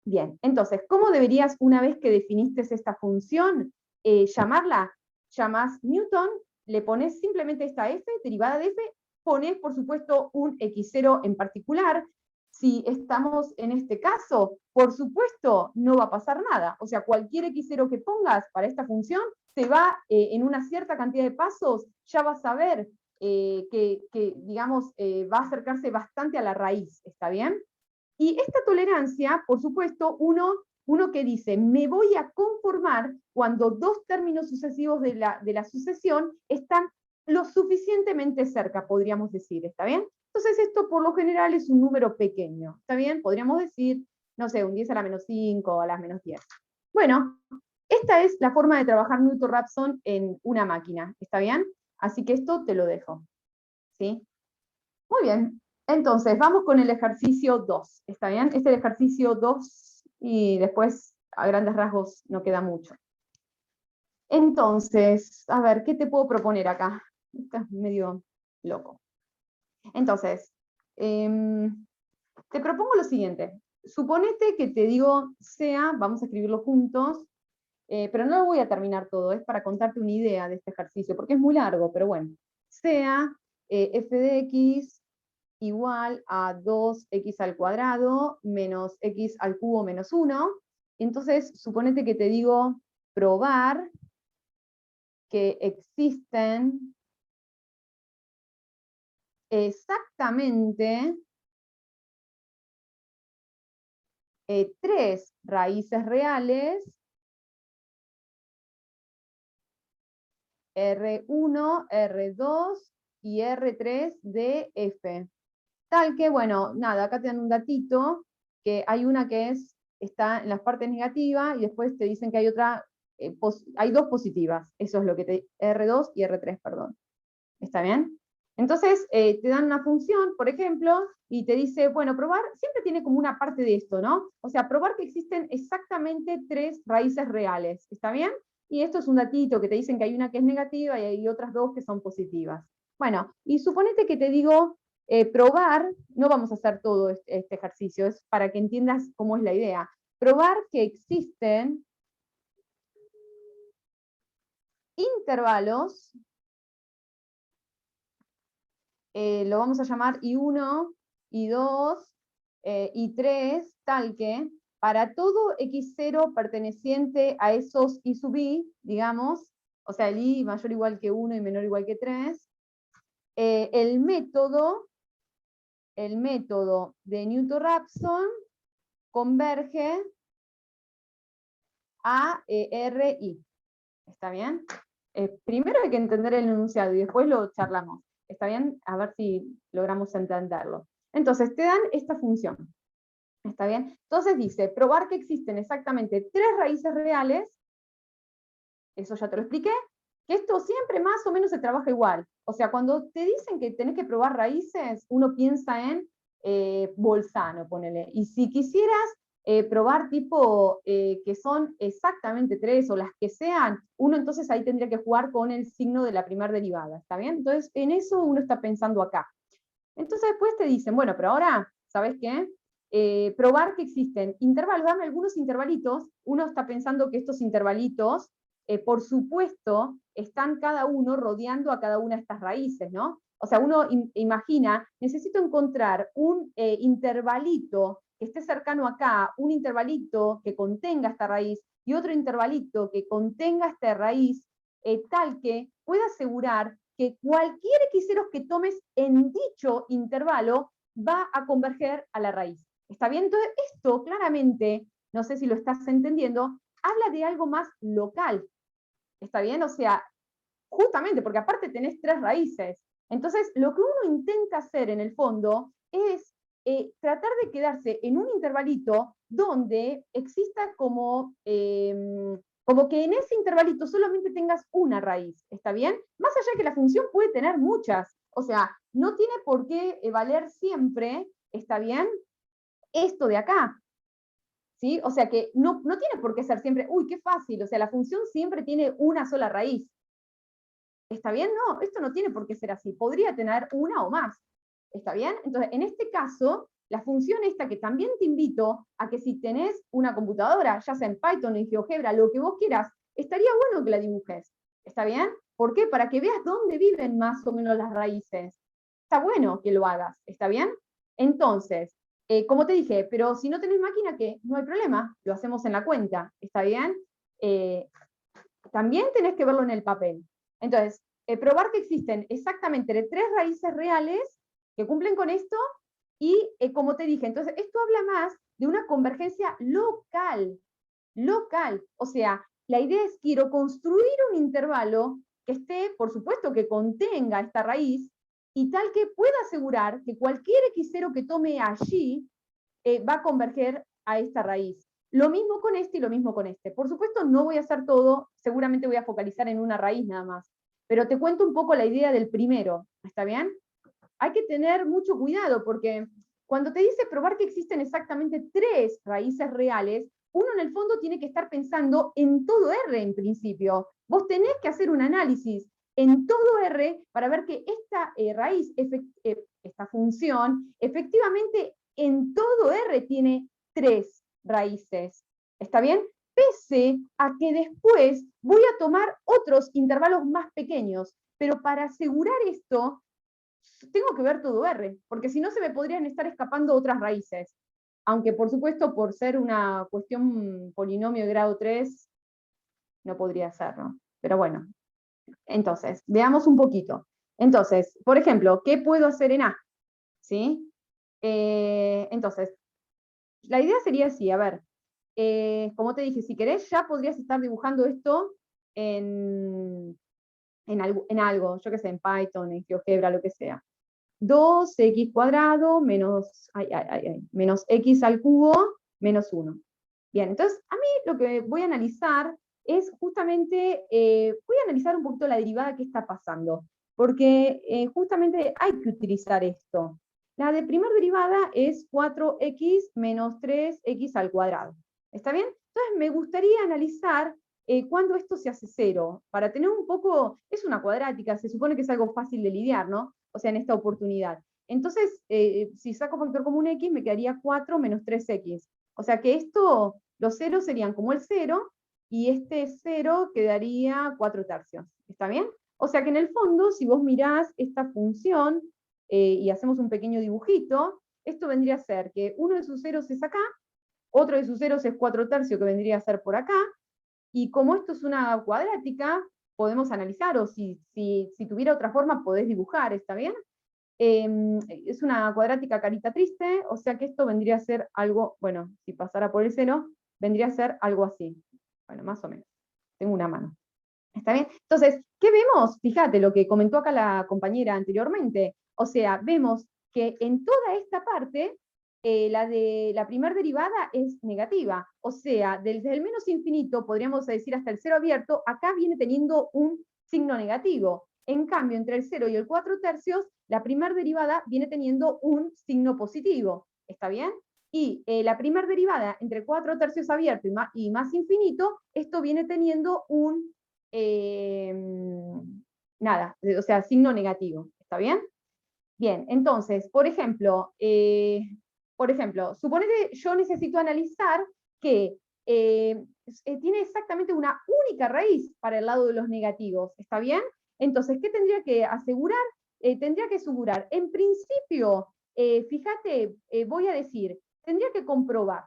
bien, entonces, ¿cómo deberías, una vez que definiste esta función, llamarla? Llamás Newton, le pones simplemente esta f, derivada de f, pones, por supuesto, un x0 en particular. Si estamos en este caso, por supuesto, no va a pasar nada. O sea, cualquier x0 que pongas para esta función, se va en una cierta cantidad de pasos, ya vas a ver que digamos, va a acercarse bastante a la raíz, ¿está bien? Y esta tolerancia, por supuesto, uno que dice, me voy a conformar cuando dos términos sucesivos de la sucesión están lo suficientemente cerca, podríamos decir, ¿está bien? Entonces esto por lo general es un número pequeño, ¿está bien? Podríamos decir, no sé, un 10 a la menos 5 o a las menos 10. Bueno, esta es la forma de trabajar Newton-Raphson en una máquina, ¿está bien? Así que esto te lo dejo, ¿sí? Muy bien, entonces vamos con el ejercicio 2, ¿está bien? Este es el ejercicio 2 y después a grandes rasgos no queda mucho. Entonces, a ver, ¿qué te puedo proponer acá? Esto es medio loco. Entonces, te propongo lo siguiente. Suponete que te digo sea, vamos a escribirlo juntos, pero no lo voy a terminar todo, es para contarte una idea de este ejercicio, porque es muy largo, pero bueno. Sea f de x igual a 2x al cuadrado menos x al cubo menos 1. Entonces, suponete que te digo probar que existen exactamente 3 raíces reales, R1, R2 y R3 de f. Tal que, bueno, nada, acá te dan un datito, que hay una que está en las partes negativas y después te dicen que hay otra, hay dos positivas, eso es lo que R2 y R3, perdón. ¿Está bien? Entonces, te dan una función, por ejemplo, y te dice, bueno, probar, siempre tiene como una parte de esto, ¿no? O sea, probar que existen exactamente 3 raíces reales, ¿está bien? Y esto es un datito que te dicen que hay una que es negativa y hay otras 2 que son positivas. Bueno, y suponete que te digo, probar, no vamos a hacer todo este ejercicio, es para que entiendas cómo es la idea. Probar que existen intervalos, lo vamos a llamar I1, I2, I3, tal que para todo x0 perteneciente a esos i sub i, digamos, o sea, el i mayor o igual que 1 y menor o igual que 3, el método de Newton-Raphson converge a RI. ¿Está bien? Primero hay que entender el enunciado y después lo charlamos. ¿Está bien? A ver si logramos entenderlo. Entonces, te dan esta función. ¿Está bien? Entonces dice, probar que existen exactamente 3 raíces reales, eso ya te lo expliqué, que esto siempre más o menos se trabaja igual. O sea, cuando te dicen que tenés que probar raíces, uno piensa en Bolzano, ponele. Y si quisieras probar tipo que son exactamente 3 o las que sean, uno entonces ahí tendría que jugar con el signo de la primera derivada, ¿está bien? Entonces, en eso uno está pensando acá. Entonces después te dicen, bueno, pero ahora, ¿sabes qué? Probar que existen intervalos, dame algunos intervalitos, uno está pensando que estos intervalitos, por supuesto, están cada uno rodeando a cada una de estas raíces, ¿no? O sea, uno imagina, necesito encontrar un intervalito que esté cercano acá, un intervalito que contenga esta raíz, y otro intervalito que contenga esta raíz, tal que pueda asegurar que cualquier x0 que tomes en dicho intervalo va a converger a la raíz. ¿Está bien? Entonces, esto claramente, no sé si lo estás entendiendo, habla de algo más local. ¿Está bien? O sea, justamente, porque aparte tenés 3 raíces. Entonces, lo que uno intenta hacer en el fondo es tratar de quedarse en un intervalito donde exista como que en ese intervalito solamente tengas una raíz, ¿está bien? Más allá de que la función puede tener muchas, o sea, no tiene por qué valer siempre, ¿está bien? Esto de acá, ¿sí? O sea que no tiene por qué ser siempre, uy, qué fácil, o sea, la función siempre tiene una sola raíz. ¿Está bien? No, esto no tiene por qué ser así, podría tener una o más, ¿está bien? Entonces, en este caso, la función esta que también te invito a que si tenés una computadora, ya sea en Python, en GeoGebra, lo que vos quieras, estaría bueno que la dibujes, ¿está bien? ¿Por qué? Para que veas dónde viven más o menos las raíces. Está bueno que lo hagas, ¿está bien? Entonces, como te dije, pero si no tenés máquina, ¿qué? No hay problema, lo hacemos en la cuenta, ¿está bien? También tenés que verlo en el papel. Entonces, probar que existen exactamente 3 raíces reales que cumplen con esto, y como te dije, entonces esto habla más de una convergencia local, o sea, la idea es quiero construir un intervalo que esté, por supuesto, que contenga esta raíz, y tal que pueda asegurar que cualquier x0 que tome allí va a converger a esta raíz. Lo mismo con este y lo mismo con este. Por supuesto, no voy a hacer todo, seguramente voy a focalizar en una raíz nada más, pero te cuento un poco la idea del primero, ¿está bien? Hay que tener mucho cuidado porque cuando te dice probar que existen exactamente 3 raíces reales, uno en el fondo tiene que estar pensando en todo R en principio. Vos tenés que hacer un análisis en todo R para ver que esta raíz, esta función, efectivamente en todo R tiene 3 raíces. ¿Está bien? Pese a que después voy a tomar otros intervalos más pequeños, pero para asegurar esto, tengo que ver todo R, porque si no se me podrían estar escapando otras raíces. Aunque por supuesto por ser una cuestión polinomio de grado 3, no podría ser, ¿no? Pero bueno, entonces, veamos un poquito. Entonces, por ejemplo, ¿qué puedo hacer en A? ¿Sí? Entonces, la idea sería así, a ver, como te dije, si querés ya podrías estar dibujando esto en algo, yo qué sé, en Python, en GeoGebra, lo que sea. 2x cuadrado menos, menos x al cubo menos 1. Bien, entonces a mí lo que voy a analizar es justamente, voy a analizar un poquito la derivada que está pasando, porque justamente hay que utilizar esto. La de primera derivada es 4x menos 3x al cuadrado. ¿Está bien? Entonces me gustaría analizar cuando esto se hace 0, para tener un poco, es una cuadrática, se supone que es algo fácil de lidiar, ¿no? O sea, en esta oportunidad. Entonces, si saco factor común x, me quedaría 4 menos 3x. O sea que esto, los ceros serían como el 0, y este 0 quedaría 4 tercios. ¿Está bien? O sea que en el fondo, si vos mirás esta función, y hacemos un pequeño dibujito, esto vendría a ser que uno de sus ceros es acá, otro de sus ceros es 4/3, que vendría a ser por acá, y como esto es una cuadrática, podemos analizar, o si tuviera otra forma, podés dibujar, ¿está bien? Es una cuadrática carita triste, o sea que esto vendría a ser algo, bueno, si pasara por el seno, vendría a ser algo así. Bueno, más o menos. Tengo una mano. ¿Está bien? Entonces, ¿qué vemos? Fíjate lo que comentó acá la compañera anteriormente. O sea, vemos que en toda esta parte, la de la primer derivada es negativa. O sea, desde el menos infinito, podríamos decir hasta el cero abierto, acá viene teniendo un signo negativo. En cambio, entre el 0 y el 4/3, la primer derivada viene teniendo un signo positivo. ¿Está bien? Y la primer derivada entre 4/3 abierto y más infinito, esto viene teniendo un nada, o sea, signo negativo. ¿Está bien? Bien, entonces, por ejemplo, suponete yo necesito analizar que tiene exactamente una única raíz para el lado de los negativos. ¿Está bien? Entonces, ¿qué tendría que asegurar? Tendría que asegurar, en principio, fíjate, voy a decir, tendría que comprobar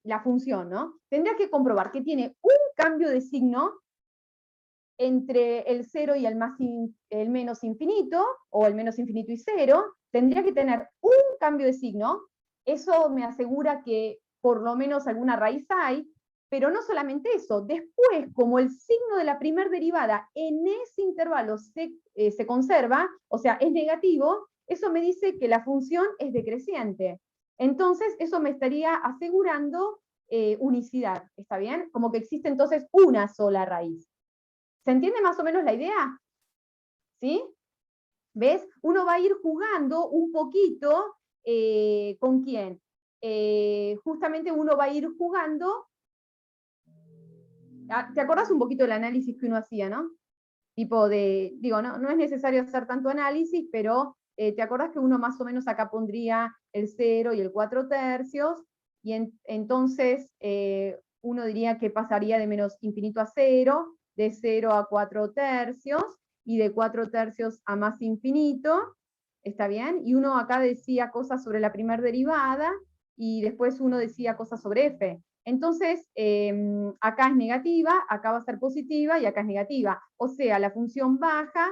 la función, ¿no? Tendría que comprobar que tiene un cambio de signo entre el 0 y el menos infinito, o el menos infinito y 0, tendría que tener un cambio de signo. Eso me asegura que por lo menos alguna raíz hay, pero no solamente eso. Después, como el signo de la primer derivada en ese intervalo se conserva, o sea, es negativo, eso me dice que la función es decreciente. Entonces, eso me estaría asegurando unicidad, ¿está bien? Como que existe entonces una sola raíz. ¿Se entiende más o menos la idea? ¿Sí? ¿Ves? Uno va a ir jugando un poquito ¿con quién? Justamente uno va a ir jugando. ¿Te acordás un poquito del análisis que uno hacía, no? Tipo de, digo, no es necesario hacer tanto análisis, pero ¿te acordás que uno más o menos acá pondría el 0 y el 4/3? Y entonces uno diría que pasaría de menos infinito a 0, de 0 a 4/3, y de 4/3 a más infinito, ¿está bien? Y uno acá decía cosas sobre la primer derivada, y después uno decía cosas sobre f. Entonces, acá es negativa, acá va a ser positiva y acá es negativa. O sea, la función baja,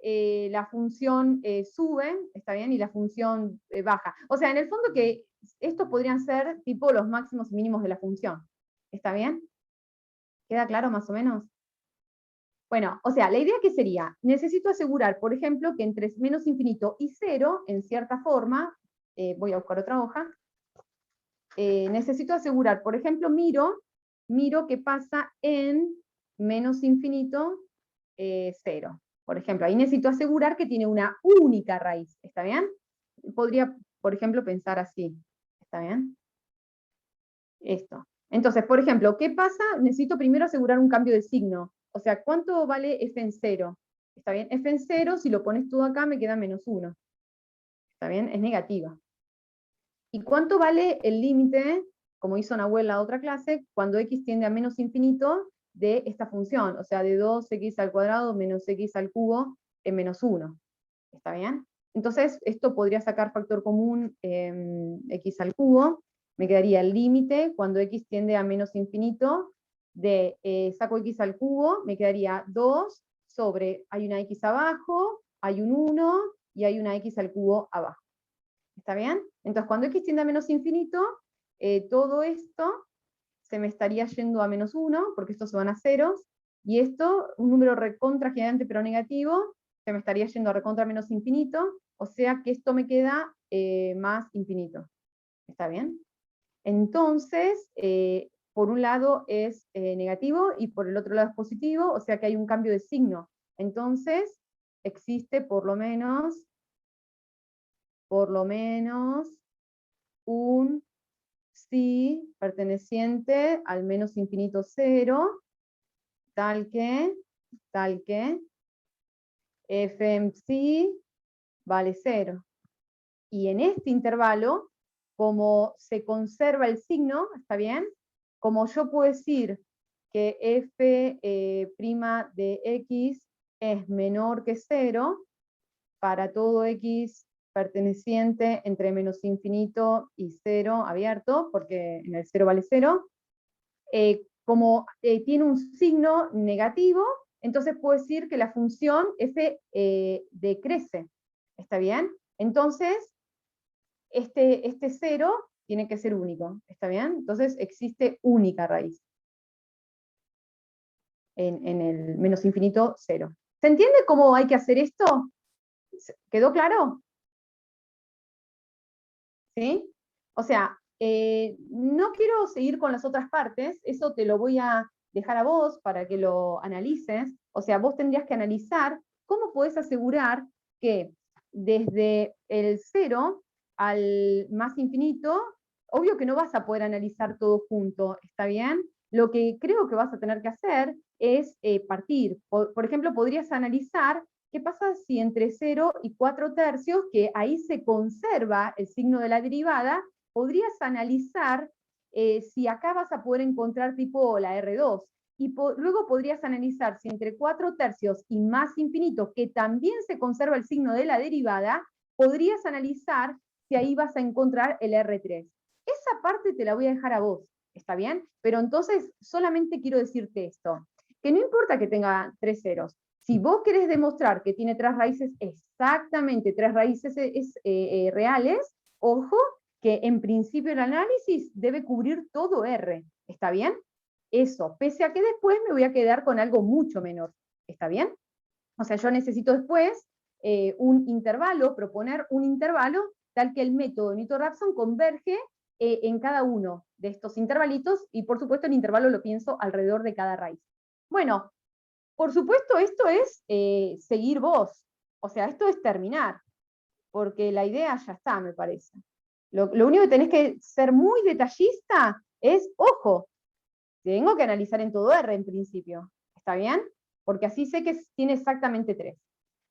la función sube, ¿está bien? Y la función baja. O sea, en el fondo que estos podrían ser tipo los máximos y mínimos de la función. ¿Está bien? ¿Queda claro más o menos? Bueno, o sea, la idea que sería, necesito asegurar, por ejemplo, que entre menos infinito y 0, en cierta forma, voy a buscar otra hoja, necesito asegurar, por ejemplo, miro qué pasa en menos infinito 0. Por ejemplo, ahí necesito asegurar que tiene una única raíz. ¿Está bien? Podría, por ejemplo, pensar así. ¿Está bien? Esto. Entonces, por ejemplo, ¿qué pasa? Necesito primero asegurar un cambio de signo. O sea, ¿cuánto vale f en 0? ¿Está bien? F en 0, si lo pones todo acá, me queda -1. ¿Está bien? Es negativa. ¿Y cuánto vale el límite, como hizo Nahuel en la otra clase, cuando x tiende a menos infinito de esta función? O sea, de 2x al cuadrado menos x al cubo en -1. ¿Está bien? Entonces, esto podría sacar factor común x al cubo. Me quedaría el límite cuando x tiende a menos infinito de, saco x al cubo, me quedaría 2 sobre, hay una x abajo, hay un 1 y hay una x al cubo abajo. ¿Está bien? Entonces, cuando x tiende a menos infinito, todo esto se me estaría yendo a -1, porque estos se van a ceros, y esto, un número recontra gigante pero negativo, se me estaría yendo a recontra menos infinito, o sea que esto me queda más infinito. ¿Está bien? Entonces, por un lado es negativo y por el otro lado es positivo, o sea que hay un cambio de signo. Entonces, existe por lo menos un sí perteneciente al menos infinito 0, tal que f vale 0. Y en este intervalo, como se conserva el signo, ¿está bien? Como yo puedo decir que f' de x es menor que 0, para todo x perteneciente entre menos infinito y 0 abierto, porque en el 0 vale 0, como tiene un signo negativo, entonces puedo decir que la función f decrece, ¿está bien? Entonces, este 0 tiene que ser único, ¿está bien? Entonces existe única raíz en el menos infinito 0. ¿Se entiende cómo hay que hacer esto? ¿Quedó claro? ¿Sí? O sea, no quiero seguir con las otras partes, eso te lo voy a dejar a vos para que lo analices. O sea, vos tendrías que analizar cómo podés asegurar que desde el 0 al más infinito, obvio que no vas a poder analizar todo junto, ¿está bien? Lo que creo que vas a tener que hacer es partir. Por ejemplo, podrías analizar ¿qué pasa si entre 0 y 4/3, que ahí se conserva el signo de la derivada, podrías analizar si acá vas a poder encontrar tipo la R2, y luego podrías analizar si entre 4/3 y más infinito, que también se conserva el signo de la derivada, podrías analizar si ahí vas a encontrar el R3. Esa parte te la voy a dejar a vos, ¿está bien? Pero entonces solamente quiero decirte esto, que no importa que tenga 3 ceros, si vos querés demostrar que tiene 3 raíces, exactamente 3 raíces reales, ojo, que en principio el análisis debe cubrir todo R, ¿está bien? Eso, pese a que después me voy a quedar con algo mucho menor, ¿está bien? O sea, yo necesito después un intervalo, proponer un intervalo, tal que el método Newton-Raphson converge en cada uno de estos intervalitos, y por supuesto el intervalo lo pienso alrededor de cada raíz. Bueno, por supuesto, esto es seguir vos. O sea, esto es terminar. Porque la idea ya está, me parece. Lo único que tenés que ser muy detallista es, ojo, tengo que analizar en todo R en principio. ¿Está bien? Porque así sé que tiene exactamente 3.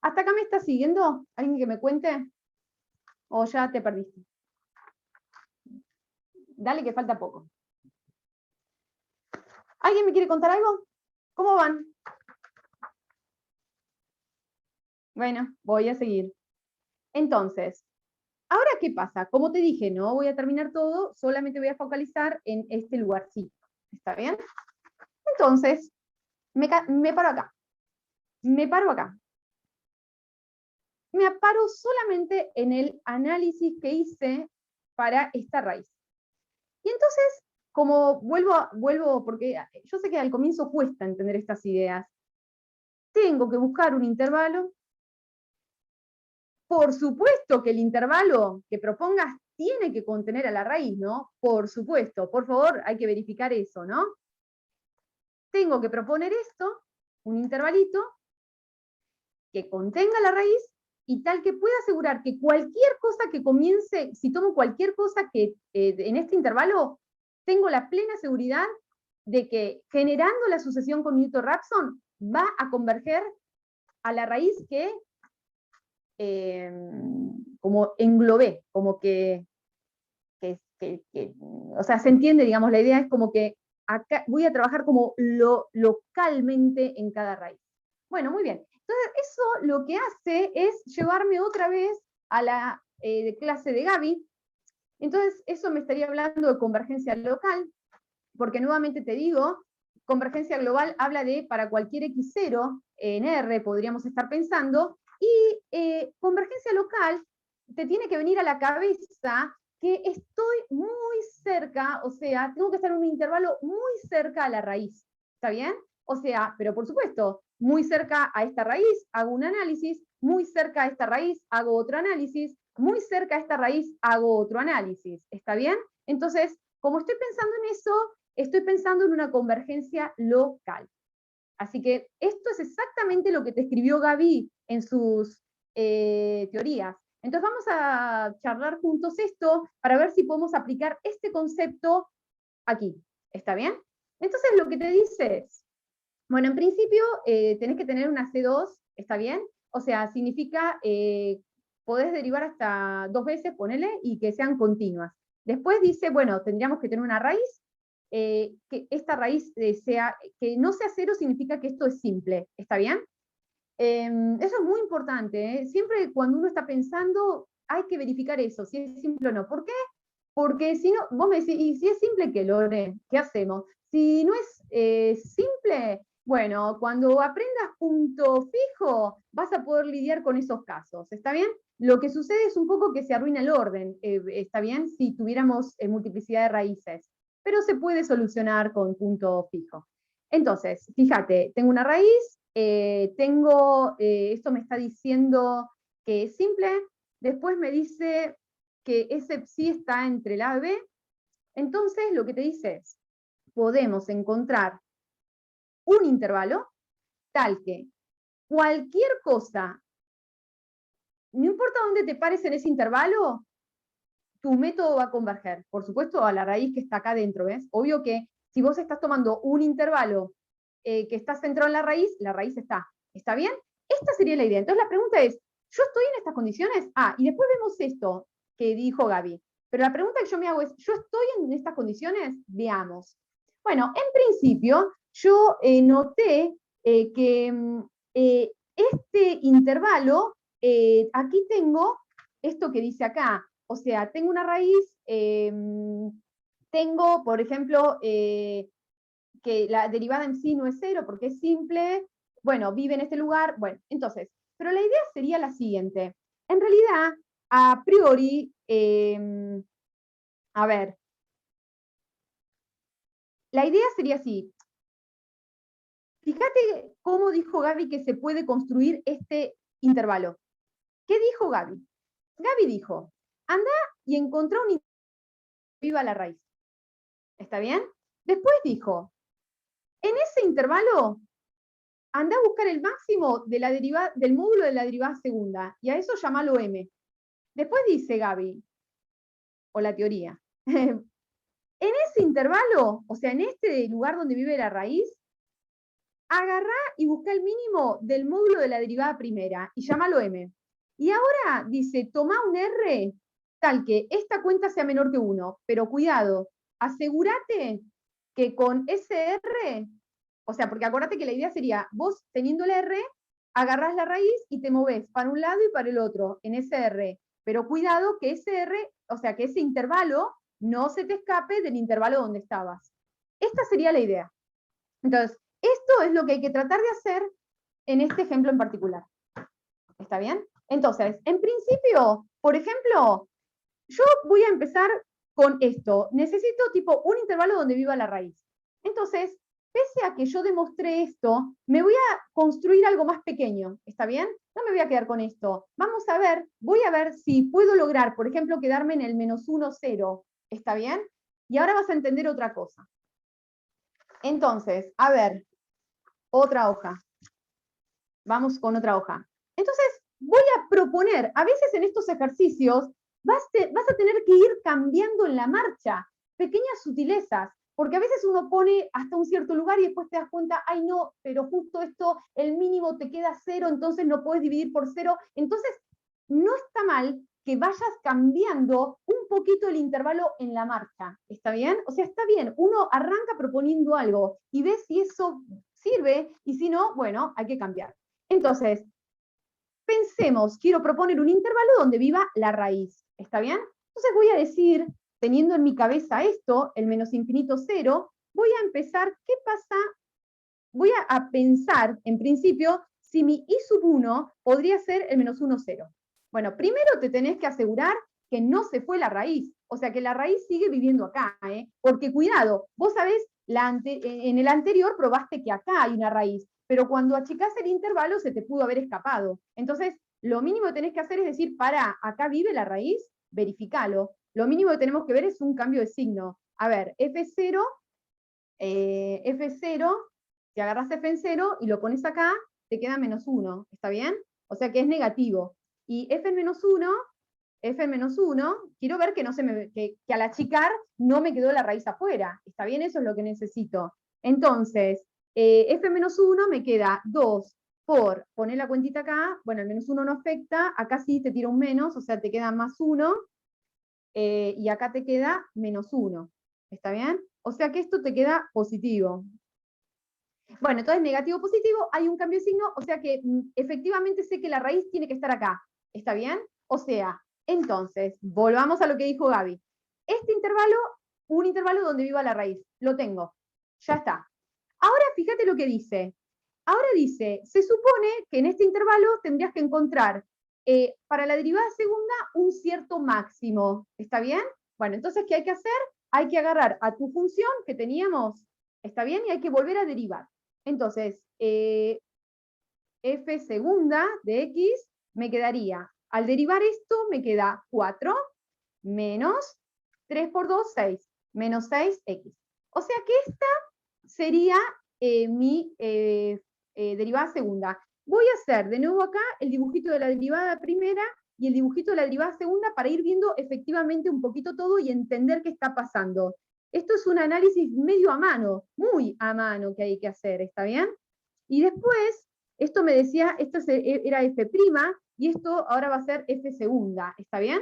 ¿Hasta acá me está siguiendo? ¿Alguien que me cuente? ¿O ya te perdiste? Dale que falta poco. ¿Alguien me quiere contar algo? ¿Cómo van? Bueno, voy a seguir. Entonces, ¿ahora qué pasa? Como te dije, no voy a terminar todo, solamente voy a focalizar en este lugarcito. ¿Está bien? Entonces, me paro acá. Me paro acá. Me paro solamente en el análisis que hice para esta raíz. Y entonces, como vuelvo, porque yo sé que al comienzo cuesta entender estas ideas, tengo que buscar un intervalo. Por supuesto que el intervalo que propongas tiene que contener a la raíz, ¿no? Por supuesto, por favor, hay que verificar eso, ¿no? Tengo que proponer esto, un intervalito, que contenga la raíz y tal que pueda asegurar que cualquier cosa que comience, si tomo cualquier cosa que en este intervalo, tengo la plena seguridad de que generando la sucesión con Newton-Raphson va a converger a la raíz que como englobé, como o sea, se entiende, digamos, la idea es como que acá voy a trabajar como localmente en cada raíz. Bueno, muy bien. Entonces, eso lo que hace es llevarme otra vez a la clase de Gaby. Entonces, eso me estaría hablando de convergencia local, porque nuevamente te digo, convergencia global habla de para cualquier x0 en R, podríamos estar pensando, y convergencia local te tiene que venir a la cabeza que estoy muy cerca, o sea, tengo que estar en un intervalo muy cerca a la raíz, ¿está bien? O sea, pero por supuesto, muy cerca a esta raíz hago un análisis, muy cerca a esta raíz hago otro análisis, muy cerca a esta raíz hago otro análisis, ¿está bien? Entonces, como estoy pensando en eso, estoy pensando en una convergencia local. Así que esto es exactamente lo que te escribió Gaby en sus teorías. Entonces vamos a charlar juntos esto para ver si podemos aplicar este concepto aquí. ¿Está bien? Entonces lo que te dice es, bueno, en principio tenés que tener una C2, ¿está bien? O sea, significa, podés derivar hasta 2 veces, ponele, y que sean continuas. Después dice, bueno, tendríamos que tener una raíz, que esta raíz sea, que no sea 0 significa que esto es simple, ¿está bien? Eso es muy importante, ¿eh? Siempre cuando uno está pensando, hay que verificar eso, si es simple o no. ¿Por qué? Porque si no, vos me decís, ¿y si es simple qué, Lore? ¿Qué hacemos? Si no es simple, bueno, cuando aprendas punto fijo, vas a poder lidiar con esos casos, ¿está bien? Lo que sucede es un poco que se arruina el orden, ¿está bien? Si tuviéramos multiplicidad de raíces, pero se puede solucionar con punto fijo. Entonces, fíjate, tengo una raíz, esto me está diciendo que es simple, después me dice que ese sí está entre la A y B, entonces lo que te dice es, podemos encontrar un intervalo tal que cualquier cosa, no importa dónde te pares en ese intervalo, tu método va a converger, por supuesto, a la raíz que está acá dentro, ¿ves? Obvio que si vos estás tomando un intervalo que está centrado en la raíz ¿está bien? Esta sería la idea. Entonces la pregunta es, ¿yo estoy en estas condiciones? Ah, y después vemos esto que dijo Gaby. Pero la pregunta que yo me hago es, ¿yo estoy en estas condiciones? Veamos. Bueno, en principio, yo noté que este intervalo, aquí tengo esto que dice acá, o sea, tengo una raíz, tengo, por ejemplo, que la derivada en sí no es 0 porque es simple, bueno, vive en este lugar, bueno, entonces, pero la idea sería la siguiente. En realidad, a priori, a ver, la idea sería así. Fíjate cómo dijo Gaby que se puede construir este intervalo. ¿Qué dijo Gaby? Gaby dijo, anda y encontrá un intervalo que viva la raíz. ¿Está bien? Después dijo, en ese intervalo, anda a buscar el máximo de la del módulo de la derivada segunda, y a eso llamalo m. Después dice Gaby, o la teoría, en ese intervalo, o sea, en este lugar donde vive la raíz, agarrá y busca el mínimo del módulo de la derivada primera, y llamalo m. Y ahora dice, toma un r tal que esta cuenta sea menor que 1, pero cuidado, asegúrate que con ese r, o sea, porque acuérdate que la idea sería, vos teniendo el r, agarrás la raíz y te movés para un lado y para el otro en ese r. Pero cuidado que ese r, o sea, que ese intervalo no se te escape del intervalo donde estabas. Esta sería la idea. Entonces, esto es lo que hay que tratar de hacer en este ejemplo en particular. ¿Está bien? Entonces, en principio, por ejemplo, yo voy a empezar con esto. Necesito tipo un intervalo donde viva la raíz. Entonces, pese a que yo demostré esto, me voy a construir algo más pequeño. ¿Está bien? No me voy a quedar con esto. Vamos a ver, voy a ver si puedo lograr, por ejemplo, quedarme en el -1, 0. ¿Está bien? Y ahora vas a entender otra cosa. Entonces, a ver, otra hoja. Vamos con otra hoja. Entonces, voy a proponer, a veces en estos ejercicios vas a tener que ir cambiando en la marcha, pequeñas sutilezas, porque a veces uno pone hasta un cierto lugar y después te das cuenta, ay no, pero justo esto, el mínimo te queda 0, entonces no puedes dividir por 0. Entonces, no está mal que vayas cambiando un poquito el intervalo en la marcha, ¿está bien? O sea, está bien, uno arranca proponiendo algo y ve si eso sirve y si no, bueno, hay que cambiar. Entonces, pensemos, quiero proponer un intervalo donde viva la raíz, ¿está bien? Entonces voy a decir, teniendo en mi cabeza esto, el menos infinito 0, voy a empezar, ¿qué pasa? Voy a pensar, en principio, si mi i sub 1 podría ser el -1, 0. Bueno, primero te tenés que asegurar que no se fue la raíz, o sea, que la raíz sigue viviendo acá, porque cuidado, vos sabés, en el anterior probaste que acá hay una raíz, pero cuando achicás el intervalo se te pudo haber escapado. Entonces, lo mínimo que tenés que hacer es decir, para, acá vive la raíz, verificalo. Lo mínimo que tenemos que ver es un cambio de signo. A ver, F0, si agarras F en 0 y lo pones acá, te queda -1, ¿está bien? O sea que es negativo. Y F en -1, quiero ver que, no se me, que al achicar no me quedó la raíz afuera. ¿Está bien? Eso es lo que necesito. Entonces, F menos 1 me queda 2 por poner la cuentita acá, bueno, el -1 no afecta, acá sí te tira un menos, o sea, te queda +1, y acá te queda -1. ¿Está bien? O sea que esto te queda positivo. Bueno, entonces negativo, positivo, hay un cambio de signo, o sea que efectivamente sé que la raíz tiene que estar acá. ¿Está bien? O sea, Entonces, volvamos a lo que dijo Gaby. Este intervalo, un intervalo donde viva la raíz, lo tengo, ya está. Ahora fíjate lo que dice. Ahora dice, se supone que en este intervalo tendrías que encontrar para la derivada segunda un cierto máximo. ¿Está bien? Bueno, entonces, ¿qué hay que hacer? Hay que agarrar a tu función que teníamos, ¿está bien? Y hay que volver a derivar. Entonces, f segunda de x me quedaría, al derivar esto me queda 4 menos 3 por 2, 6, menos 6x. O sea que esta sería mi derivada segunda. Voy a hacer de nuevo acá el dibujito de la derivada primera y el dibujito de la derivada segunda para ir viendo efectivamente un poquito todo y entender qué está pasando. Esto es un análisis medio a mano, muy a mano que hay que hacer, ¿está bien? Y después, esto me decía, esto era f' y esto ahora va a ser f segunda, ¿está bien?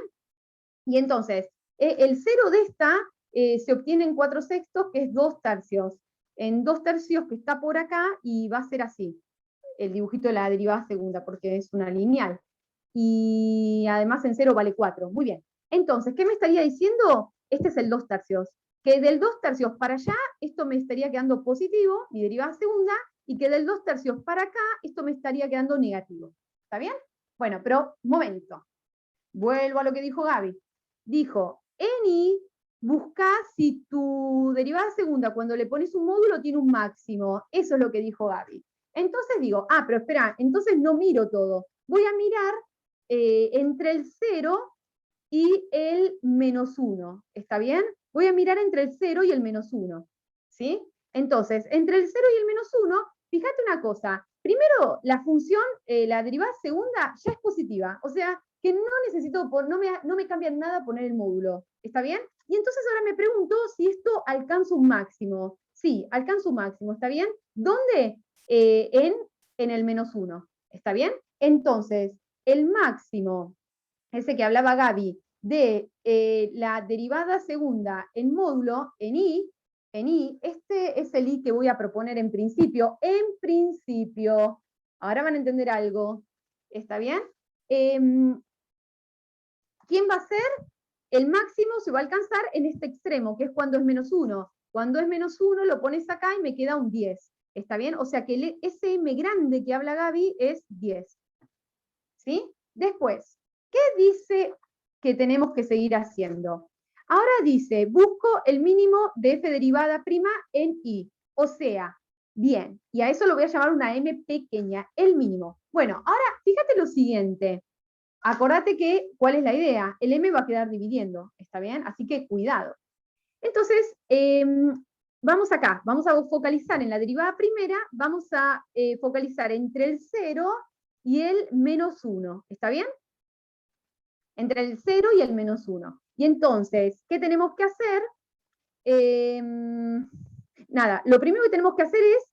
Y entonces, el cero de esta se obtiene en 4/6, que es 2/3. En 2/3 que está por acá, y va a ser así, el dibujito de la derivada segunda, porque es una lineal. Y además en 0 vale 4. Muy bien. Entonces, ¿qué me estaría diciendo? Este es el 2/3. Que del 2/3 para allá, esto me estaría quedando positivo, mi derivada segunda, y que del 2/3 para acá, esto me estaría quedando negativo. ¿Está bien? Bueno, pero, momento. Vuelvo a lo que dijo Gaby. Dijo, en I, busca si tu derivada segunda, cuando le pones un módulo, tiene un máximo. Eso es lo que dijo Gaby. Entonces digo, pero espera, entonces no miro todo. Voy a mirar entre el 0 y el -1. ¿Está bien? Voy a mirar entre el 0 y el -1. ¿Sí? Entonces, entre el 0 y el -1, fíjate una cosa. Primero, la función, la derivada segunda, ya es positiva. O sea, que no necesito, no me cambia nada poner el módulo. ¿Está bien? Y entonces ahora me pregunto si esto alcanza un máximo. Sí, alcanza un máximo. ¿Está bien? ¿Dónde? En el -1. ¿Está bien? Entonces, el máximo, ese que hablaba Gaby, de la derivada segunda en módulo, en I, este es el I que voy a proponer en principio. Ahora van a entender algo. ¿Está bien? ¿Quién va a ser? El máximo se va a alcanzar en este extremo, que es cuando es -1. Cuando es -1 lo pones acá y me queda un 10. ¿Está bien? O sea que el SM grande que habla Gaby es 10. ¿Sí? Después, ¿qué dice que tenemos que seguir haciendo? Ahora dice, busco el mínimo de f derivada prima en I. O sea, bien, y a eso lo voy a llamar una m pequeña, el mínimo. Bueno, ahora fíjate lo siguiente. Acordate que, ¿cuál es la idea? El m va a quedar dividiendo, ¿está bien? Así que cuidado. Entonces, vamos acá, vamos a focalizar en la derivada primera, vamos a focalizar entre el 0 y el -1, ¿está bien? Entre el 0 y el -1. Y entonces, ¿qué tenemos que hacer? Nada, lo primero que tenemos que hacer es,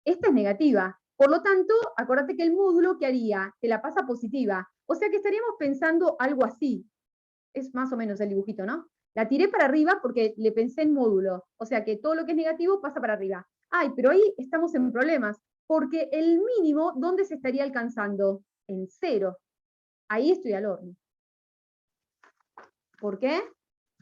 esta es negativa, por lo tanto, acordate que el módulo, ¿qué haría? Te la pasa positiva, o sea que estaríamos pensando algo así, es más o menos el dibujito, ¿no? La tiré para arriba porque le pensé en módulo, o sea que todo lo que es negativo pasa para arriba. Ay, pero ahí estamos en problemas, porque el mínimo, ¿dónde se estaría alcanzando? En 0. Ahí estoy al horno. ¿Por qué?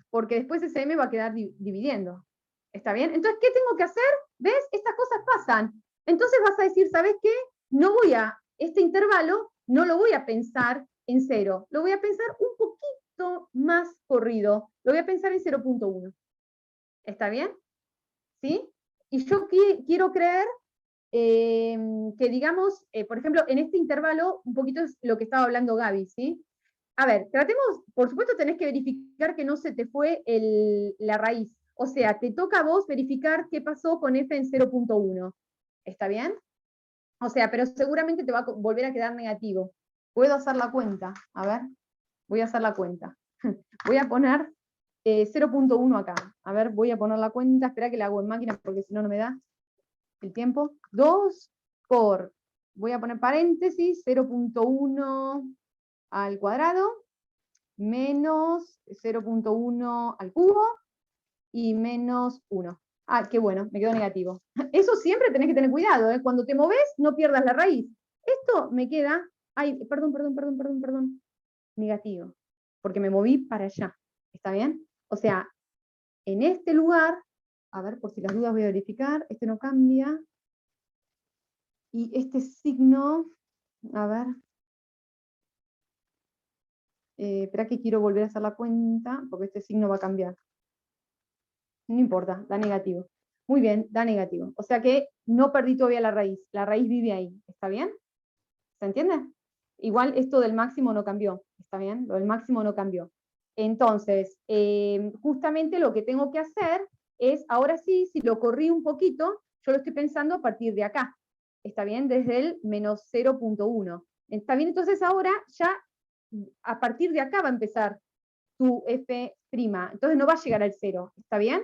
Porque después ese m va a quedar dividiendo. ¿Está bien? Entonces, ¿qué tengo que hacer? ¿Ves? Estas cosas pasan. Entonces vas a decir, ¿sabes qué? No voy a, este intervalo, no lo voy a pensar en 0. Lo voy a pensar un poquito más corrido. Lo voy a pensar en 0.1. ¿Está bien? ¿Sí? Y yo quiero creer que digamos, por ejemplo, en este intervalo, un poquito es lo que estaba hablando Gaby, ¿sí? A ver, tratemos, por supuesto tenés que verificar que no se te fue la raíz. O sea, te toca a vos verificar qué pasó con f en 0.1. ¿Está bien? O sea, pero seguramente te va a volver a quedar negativo. Puedo hacer la cuenta. A ver, voy a hacer la cuenta. Voy a poner 0.1 acá. A ver, voy a poner la cuenta. Espera que la hago en máquina porque si no, no me da el tiempo. 2 por, voy a poner paréntesis, 0.1 al cuadrado, menos 0.1 al cubo, y menos 1. Ah, qué bueno, me quedó negativo. Eso siempre tenés que tener cuidado, ¿eh? Cuando te moves, no pierdas la raíz. Esto me queda, ay, perdón, negativo. porque me moví para allá, ¿está bien? O sea, en este lugar, a ver, por si las dudas voy a verificar, este no cambia, y este signo, a ver, espera que quiero volver a hacer la cuenta, porque este signo va a cambiar. No importa, da negativo. Muy bien, da negativo. O sea que no perdí todavía la raíz vive ahí, ¿está bien? ¿Se entiende? Igual esto del máximo no cambió, ¿está bien? Lo del máximo no cambió. Entonces, justamente lo que tengo que hacer es, ahora sí, si lo corrí un poquito, yo lo estoy pensando a partir de acá, ¿está bien? Desde el menos 0.1. ¿Está bien? Entonces ahora ya, a partir de acá va a empezar tu f', entonces no va a llegar al 0, ¿está bien?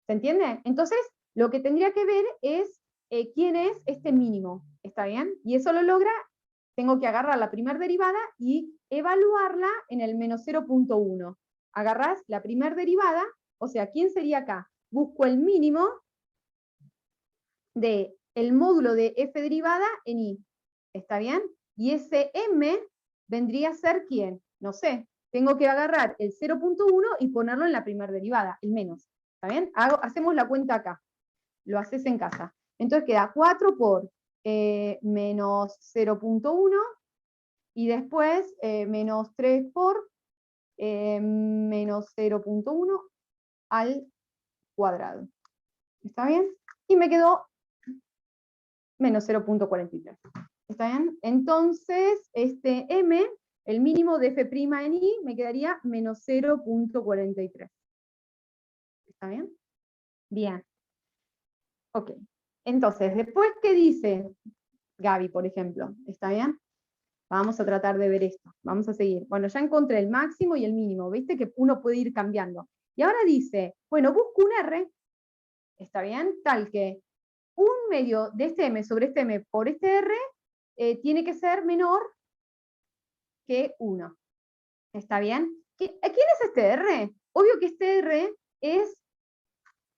¿Se entiende? Entonces, lo que tendría que ver es quién es este mínimo, ¿está bien? Y eso lo logra, tengo que agarrar la primera derivada y evaluarla en el menos 0.1. Agarrás la primera derivada, o sea, ¿quién sería acá? Busco el mínimo del módulo de f derivada en i, ¿está bien? Y ese m vendría a ser ¿quién? No sé, tengo que agarrar el 0.1 y ponerlo en la primera derivada, el menos. ¿Está bien? Hacemos la cuenta acá. Lo haces en casa. Entonces queda 4 por menos 0.1 y después menos 3 por menos 0.1 al cuadrado. ¿Está bien? Y me quedó menos 0.43. ¿Está bien? Entonces, este m, el mínimo de f' en i, me quedaría menos 0.43. ¿Está bien? Bien. Ok. Entonces, después, ¿qué dice Gaby, por ejemplo? ¿Está bien? Vamos a tratar de ver esto. Vamos a seguir. Bueno, ya encontré el máximo y el mínimo. ¿Viste que uno puede ir cambiando? Y ahora dice, bueno, busco un R, ¿está bien? Tal que un medio de este M sobre este M por este R tiene que ser menor que 1. ¿Está bien? ¿Quién es este R? Obvio que este R es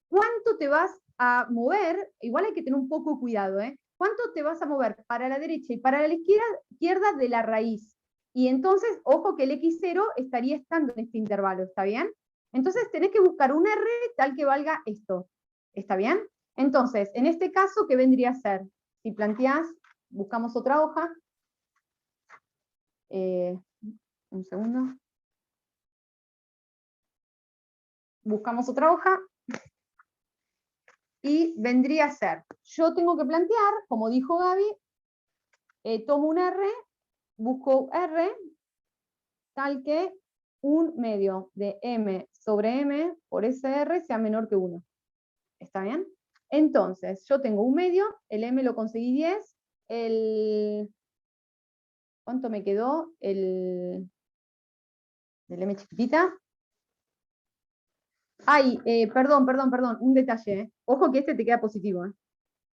cuánto te vas a mover, igual hay que tener un poco de cuidado, ¿eh? ¿Cuánto te vas a mover para la derecha y para la izquierda de la raíz? Y entonces, ojo que el x0 estaría estando en este intervalo, ¿está bien? Entonces tenés que buscar un R tal que valga esto, ¿está bien? Entonces, en este caso, ¿qué vendría a ser? Si planteás, buscamos otra hoja. Un segundo. Buscamos otra hoja. Y vendría a ser, yo tengo que plantear, como dijo Gaby, tomo un R, busco R, tal que un medio de M sobre M por ese R sea menor que 1. ¿Está bien? Entonces, yo tengo un medio, el M lo conseguí 10, ¿cuánto me quedó? El M chiquitita. Ay, perdón, un detalle. Ojo que este te queda positivo,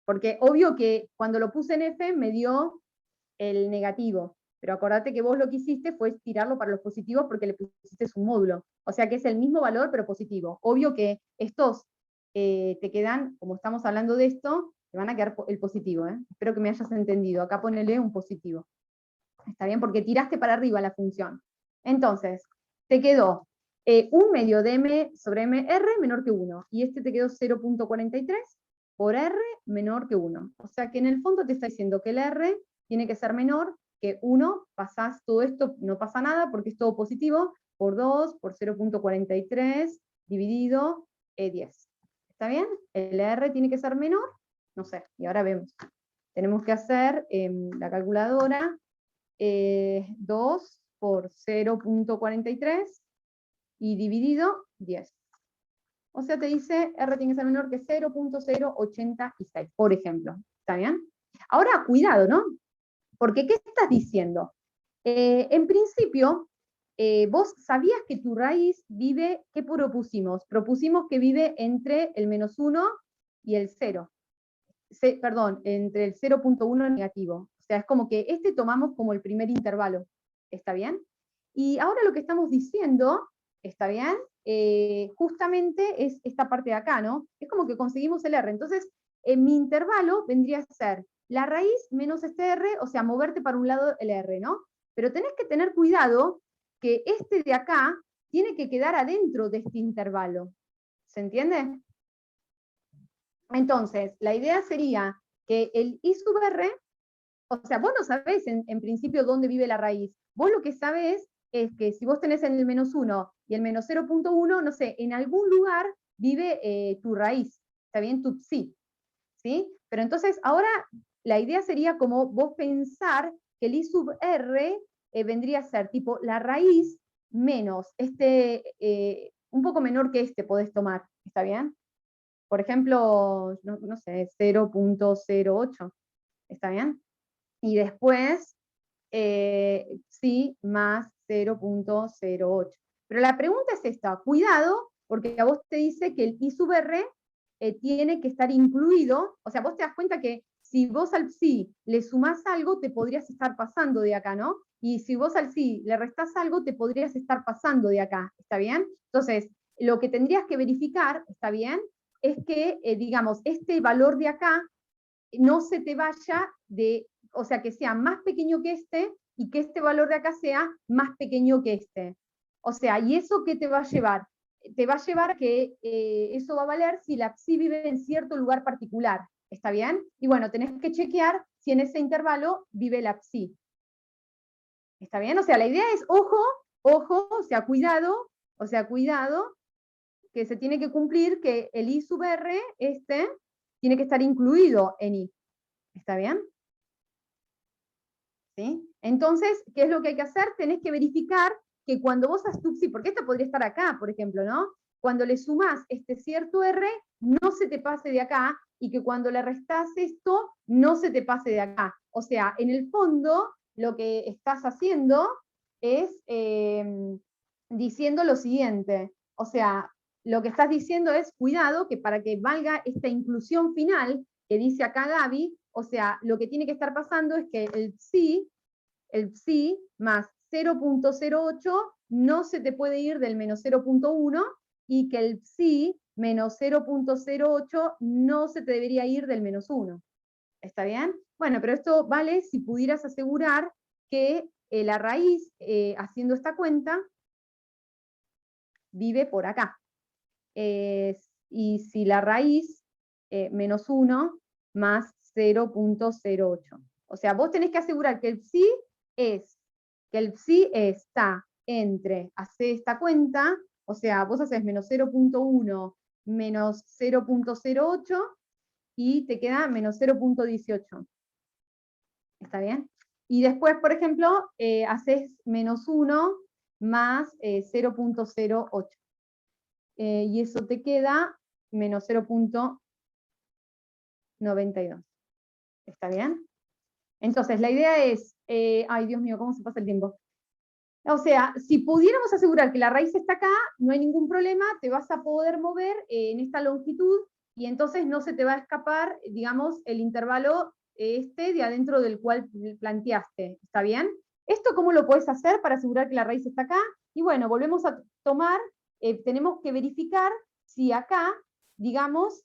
porque obvio que cuando lo puse en F me dio el negativo, pero acordate que vos lo que hiciste fue tirarlo para los positivos porque le pusiste un módulo, o sea que es el mismo valor pero positivo. Obvio que estos te quedan, como estamos hablando de esto, te van a quedar el positivo, espero que me hayas entendido, acá ponele un positivo, ¿está bien? Porque tiraste para arriba la función. Entonces, te quedó un medio de m sobre mr menor que 1, y este te quedó 0.43 por r menor que 1. O sea que en el fondo te está diciendo que el r tiene que ser menor que 1, pasás todo esto, no pasa nada porque es todo positivo, por 2, por 0.43, dividido 10. ¿Está bien? El r tiene que ser menor, no sé, y ahora vemos. Tenemos que hacer la calculadora 2 por 0.43 y dividido 10. O sea, te dice R tiene que ser menor que 0.086, por ejemplo. ¿Está bien? Ahora, cuidado, ¿no? Porque, ¿qué estás diciendo? En principio, vos sabías que tu raíz vive, ¿qué propusimos? Propusimos que vive entre el menos 1 y el 0. Perdón, entre el 0.1 negativo. O sea, es como que este tomamos como el primer intervalo. ¿Está bien? Y ahora lo que estamos diciendo, ¿está bien? Justamente es esta parte de acá, ¿no? Es como que conseguimos el R. Entonces, en mi intervalo vendría a ser la raíz menos este R, o sea, moverte para un lado el R, ¿no? Pero tenés que tener cuidado que este de acá tiene que quedar adentro de este intervalo. ¿Se entiende? Entonces, la idea sería que el I sub R, o sea, vos no sabés en principio dónde vive la raíz. Vos lo que sabés es que si vos tenés en el -1 y el -0.1, no sé, en algún lugar vive tu raíz, ¿está bien? Tu psi, ¿sí? Pero entonces ahora la idea sería como vos pensar que el I sub R vendría a ser tipo la raíz menos un poco menor que este podés tomar, ¿está bien? Por ejemplo, no sé, 0.08, ¿está bien? Y después, sí, más 0.08. Pero la pregunta es esta, cuidado, porque a vos te dice que el I sub R tiene que estar incluido, o sea, vos te das cuenta que si vos al psi le sumás algo, te podrías estar pasando de acá, ¿no? Y si vos al psi le restás algo, te podrías estar pasando de acá, ¿está bien? Entonces, lo que tendrías que verificar, ¿está bien? Es que, digamos, este valor de acá no se te vaya o sea, que sea más pequeño que este y que este valor de acá sea más pequeño que este. O sea, ¿y eso qué te va a llevar? Te va a llevar que eso va a valer si la psi vive en cierto lugar particular, ¿está bien? Y bueno, tenés que chequear si en ese intervalo vive la psi. ¿Está bien? O sea, la idea es, ojo, o sea, cuidado, que se tiene que cumplir que el I sub R, tiene que estar incluido en I. ¿Está bien? ¿Sí? Entonces, ¿qué es lo que hay que hacer? Tenés que verificar que cuando vos a tu psi, porque esto podría estar acá, por ejemplo, ¿no? Cuando le sumás este cierto R, no se te pase de acá, y que cuando le restás esto, no se te pase de acá. O sea, en el fondo, lo que estás haciendo es diciendo lo siguiente. O sea, lo que estás diciendo es, cuidado, que para que valga esta inclusión final que dice acá Gaby, o sea, lo que tiene que estar pasando es que el psi más 0.08 no se te puede ir del menos 0.1 y que el psi menos 0.08 no se te debería ir del menos 1. ¿Está bien? Bueno, pero esto vale si pudieras asegurar que la raíz, haciendo esta cuenta, vive por acá. Y si la raíz, menos 1 más 0.08. O sea, vos tenés que asegurar que el psi está entre, hace esta cuenta, o sea, vos haces menos 0.1 menos 0.08 y te queda menos 0.18. ¿Está bien? Y después, por ejemplo, haces menos 1 más 0.08. Y eso te queda menos 0.92. ¿Está bien? Entonces, la idea es, ay Dios mío, ¿cómo se pasa el tiempo? O sea, si pudiéramos asegurar que la raíz está acá, no hay ningún problema, te vas a poder mover en esta longitud y entonces no se te va a escapar, digamos, el intervalo de adentro del cual planteaste. ¿Está bien? ¿Esto cómo lo puedes hacer para asegurar que la raíz está acá? Y bueno, volvemos a tomar, tenemos que verificar si acá, digamos,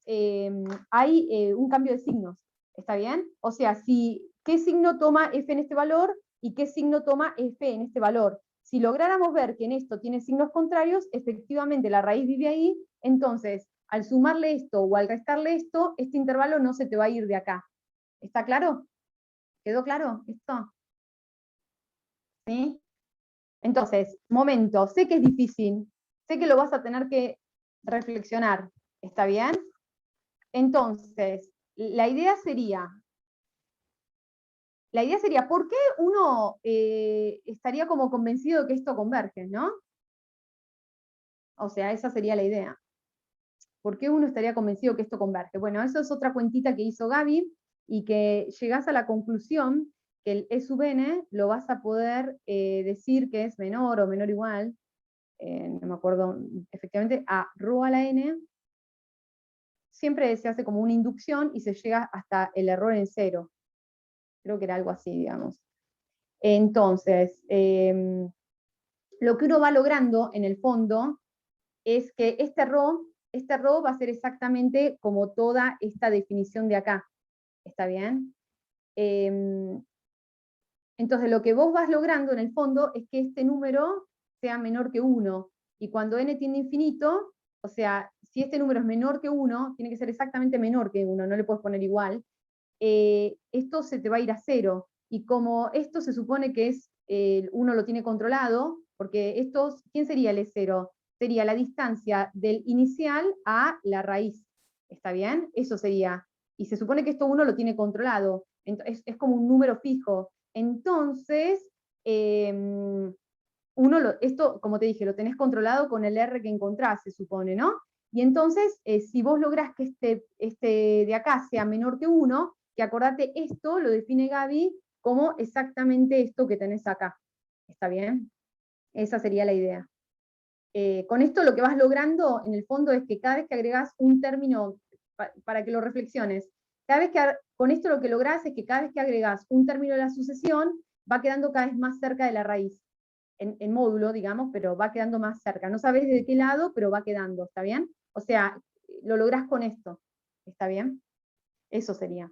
hay un cambio de signos. ¿Está bien? O sea, qué signo toma f en este valor y qué signo toma f en este valor. Si lográramos ver que en esto tiene signos contrarios, efectivamente la raíz vive ahí, entonces al sumarle esto o al restarle esto, este intervalo no se te va a ir de acá. ¿Está claro? ¿Quedó claro esto? ¿Sí? Entonces, momento, sé que es difícil, sé que lo vas a tener que reflexionar, ¿está bien? Entonces, la idea sería, ¿por qué uno estaría como convencido de que esto converge, ¿no? O sea, esa sería la idea. ¿Por qué uno estaría convencido que esto converge? Bueno, eso es otra cuentita que hizo Gaby y que llegás a la conclusión que el E sub n lo vas a poder decir que es menor o menor igual, no me acuerdo, efectivamente, a rho a la n. Siempre se hace como una inducción y se llega hasta el error en cero. Creo que era algo así, digamos. Entonces, lo que uno va logrando en el fondo es que este rho va a ser exactamente como toda esta definición de acá. ¿Está bien? Entonces lo que vos vas logrando en el fondo es que este número sea menor que 1. Y cuando n tiende a infinito, o sea, si este número es menor que 1, tiene que ser exactamente menor que 1, no le puedes poner igual, esto se te va a ir a 0. Y como esto se supone que es, 1 lo tiene controlado, porque estos, ¿quién sería el E0? Sería la distancia del inicial a la raíz. ¿Está bien? Eso sería. Y se supone que esto 1 lo tiene controlado. Es como un número fijo. Entonces, esto, como te dije, lo tenés controlado con el R que encontrás, se supone, ¿no? Y entonces, si vos lográs que este de acá sea menor que 1, que acordate, esto lo define Gaby como exactamente esto que tenés acá. ¿Está bien? Esa sería la idea. Con esto lo que vas logrando, en el fondo, es que cada vez que agregás un término, para que lo reflexiones, con esto lo que lográs es que cada vez que agregás un término de la sucesión, va quedando cada vez más cerca de la raíz. En módulo, digamos, pero va quedando más cerca. No sabes de qué lado, pero va quedando, ¿está bien? O sea, lo lográs con esto, ¿está bien? Eso sería.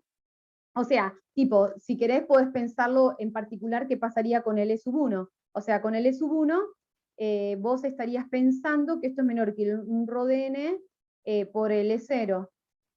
O sea, tipo, si querés podés pensarlo en particular qué pasaría con el E sub 1. O sea, con el E sub 1, vos estarías pensando que esto es menor que un rho de n por el E0.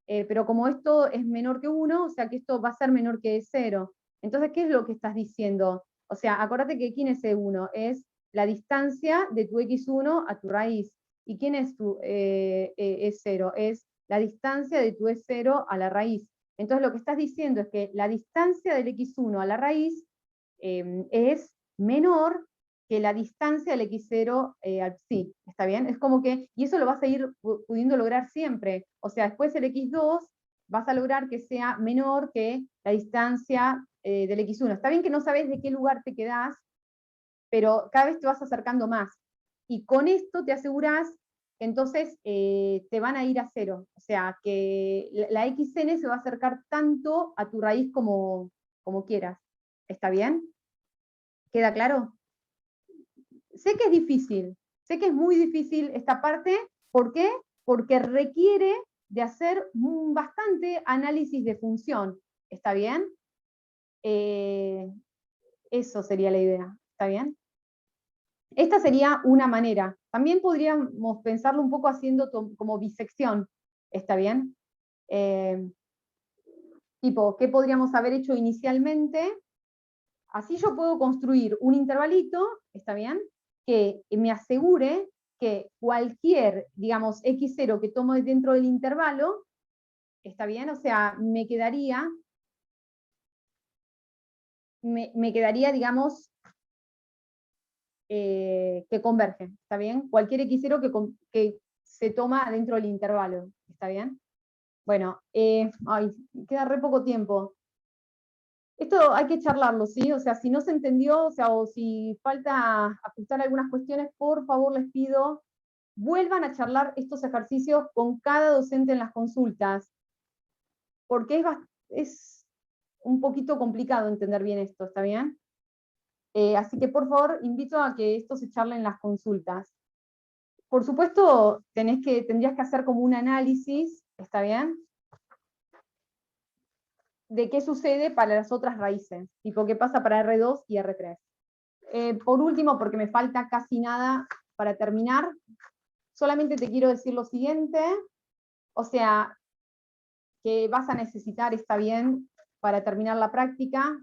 Pero como esto es menor que 1, o sea que esto va a ser menor que E0. Entonces, ¿qué es lo que estás diciendo? O sea, acuérdate que ¿quién es E1? Es la distancia de tu x1 a tu raíz. ¿Y quién es tu E0? Es la distancia de tu E0 a la raíz. Entonces lo que estás diciendo es que la distancia del x1 a la raíz es menor que la distancia del x0 al psi, ¿está bien? Es como que, y eso lo vas a ir pudiendo lograr siempre. O sea, después el x2 vas a lograr que sea menor que la distancia del x1. Está bien que no sabes de qué lugar te quedás, pero cada vez te vas acercando más. Y con esto te asegurás que entonces te van a ir a 0. O sea, que la xn se va a acercar tanto a tu raíz como quieras. ¿Está bien? ¿Queda claro? Sé que es difícil, sé que es muy difícil esta parte. ¿Por qué? Porque requiere de hacer bastante análisis de función. ¿Está bien? Eso sería la idea. ¿Está bien? Esta sería una manera. También podríamos pensarlo un poco haciendo como bisección. ¿Está bien? Tipo, ¿qué podríamos haber hecho inicialmente? Así yo puedo construir un intervalito, ¿está bien? Que me asegure que cualquier, digamos, x0 que tomo dentro del intervalo, ¿está bien? O sea, me quedaría, digamos, que converge, ¿está bien? Cualquier x0 que se toma dentro del intervalo, ¿está bien? Bueno, ay, queda re poco tiempo. Esto hay que charlarlo, ¿sí? O sea, si no se entendió, o sea, o si falta ajustar algunas cuestiones, por favor les pido, vuelvan a charlar estos ejercicios con cada docente en las consultas, porque es un poquito complicado entender bien esto, ¿está bien? Así que por favor, invito a que esto se charle en las consultas. Por supuesto, tendrías que hacer como un análisis, ¿está bien? De qué sucede para las otras raíces, tipo qué pasa para R2 y R3. Por último, porque me falta casi nada para terminar, solamente te quiero decir lo siguiente, o sea, que vas a necesitar, está bien, para terminar la práctica,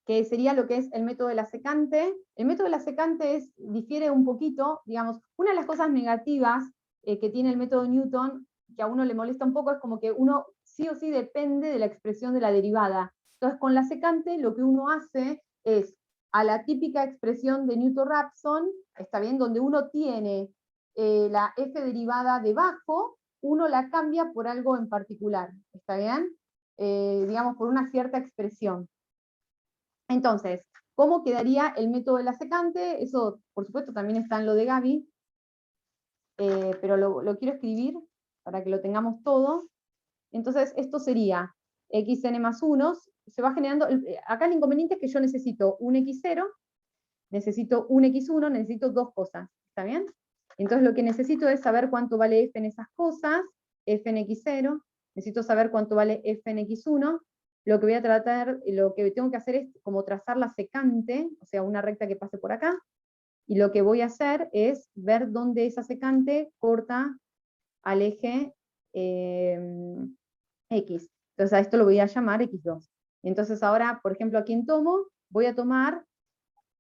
que sería lo que es el método de la secante. El método de la secante difiere un poquito, digamos, una de las cosas negativas que tiene el método Newton, que a uno le molesta un poco, es como que uno sí o sí depende de la expresión de la derivada. Entonces, con la secante lo que uno hace es, a la típica expresión de Newton-Raphson, está bien, donde uno tiene la f derivada debajo, uno la cambia por algo en particular, ¿está bien? Digamos, por una cierta expresión. Entonces, ¿cómo quedaría el método de la secante? Eso, por supuesto, también está en lo de Gaby, pero lo quiero escribir para que lo tengamos todo. Entonces, esto sería xn más 1, se va generando, acá el inconveniente es que yo necesito un x0, necesito un x1, necesito dos cosas, ¿está bien? Entonces lo que necesito es saber cuánto vale f en esas cosas, f en x0, necesito saber cuánto vale f en x1, lo que tengo que hacer es como trazar la secante, o sea, una recta que pase por acá, y lo que voy a hacer es ver dónde esa secante corta al eje X. Entonces a esto lo voy a llamar X2. Entonces ahora, por ejemplo, ¿a quién tomo? Voy a tomar,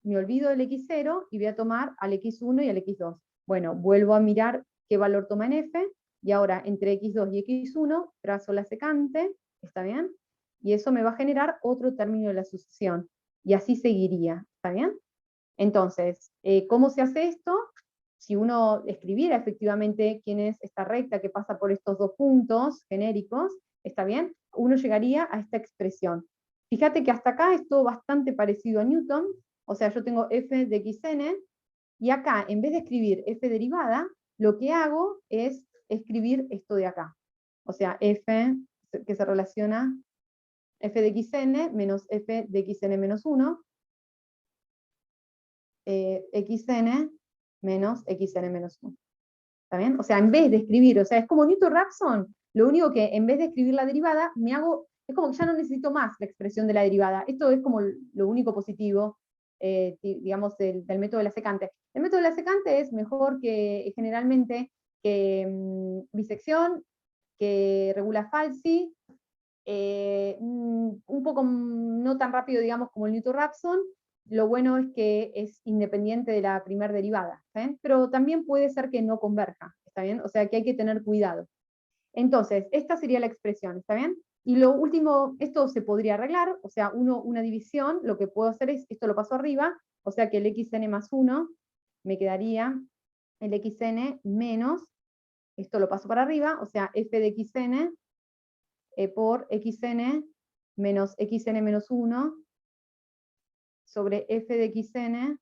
me olvido del X0 y voy a tomar al X1 y al X2. Bueno, vuelvo a mirar qué valor toma en F, y ahora entre X2 y X1 trazo la secante, ¿está bien? Y eso me va a generar otro término de la sucesión. Y así seguiría, ¿está bien? Entonces, ¿cómo se hace esto? Si uno escribiera efectivamente quién es esta recta que pasa por estos dos puntos genéricos, ¿está bien? Uno llegaría a esta expresión. Fíjate que hasta acá es todo bastante parecido a Newton, o sea, yo tengo f de xn, y acá, en vez de escribir f derivada, lo que hago es escribir esto de acá. O sea, f que se relaciona f de xn menos f de xn menos 1, xn menos xn menos 1. ¿Está bien? O sea, en vez de escribir, o sea, es como Newton-Raphson, lo único que en vez de escribir la derivada, me hago, es como que ya no necesito más la expresión de la derivada. Esto es como lo único positivo, digamos, del método de la secante. El método de la secante es mejor que generalmente que bisección, que regula falsi, un poco no tan rápido, digamos, como el Newton-Raphson. Lo bueno es que es independiente de la primera derivada, ¿está bien? Pero también puede ser que no converja, ¿está bien? O sea que hay que tener cuidado. Entonces, esta sería la expresión, ¿está bien? Y lo último, esto se podría arreglar, o sea, una división, lo que puedo hacer es, esto lo paso arriba, o sea que el xn más 1 me quedaría el xn menos, esto lo paso para arriba, o sea, f de xn por xn menos xn menos 1 sobre f de xn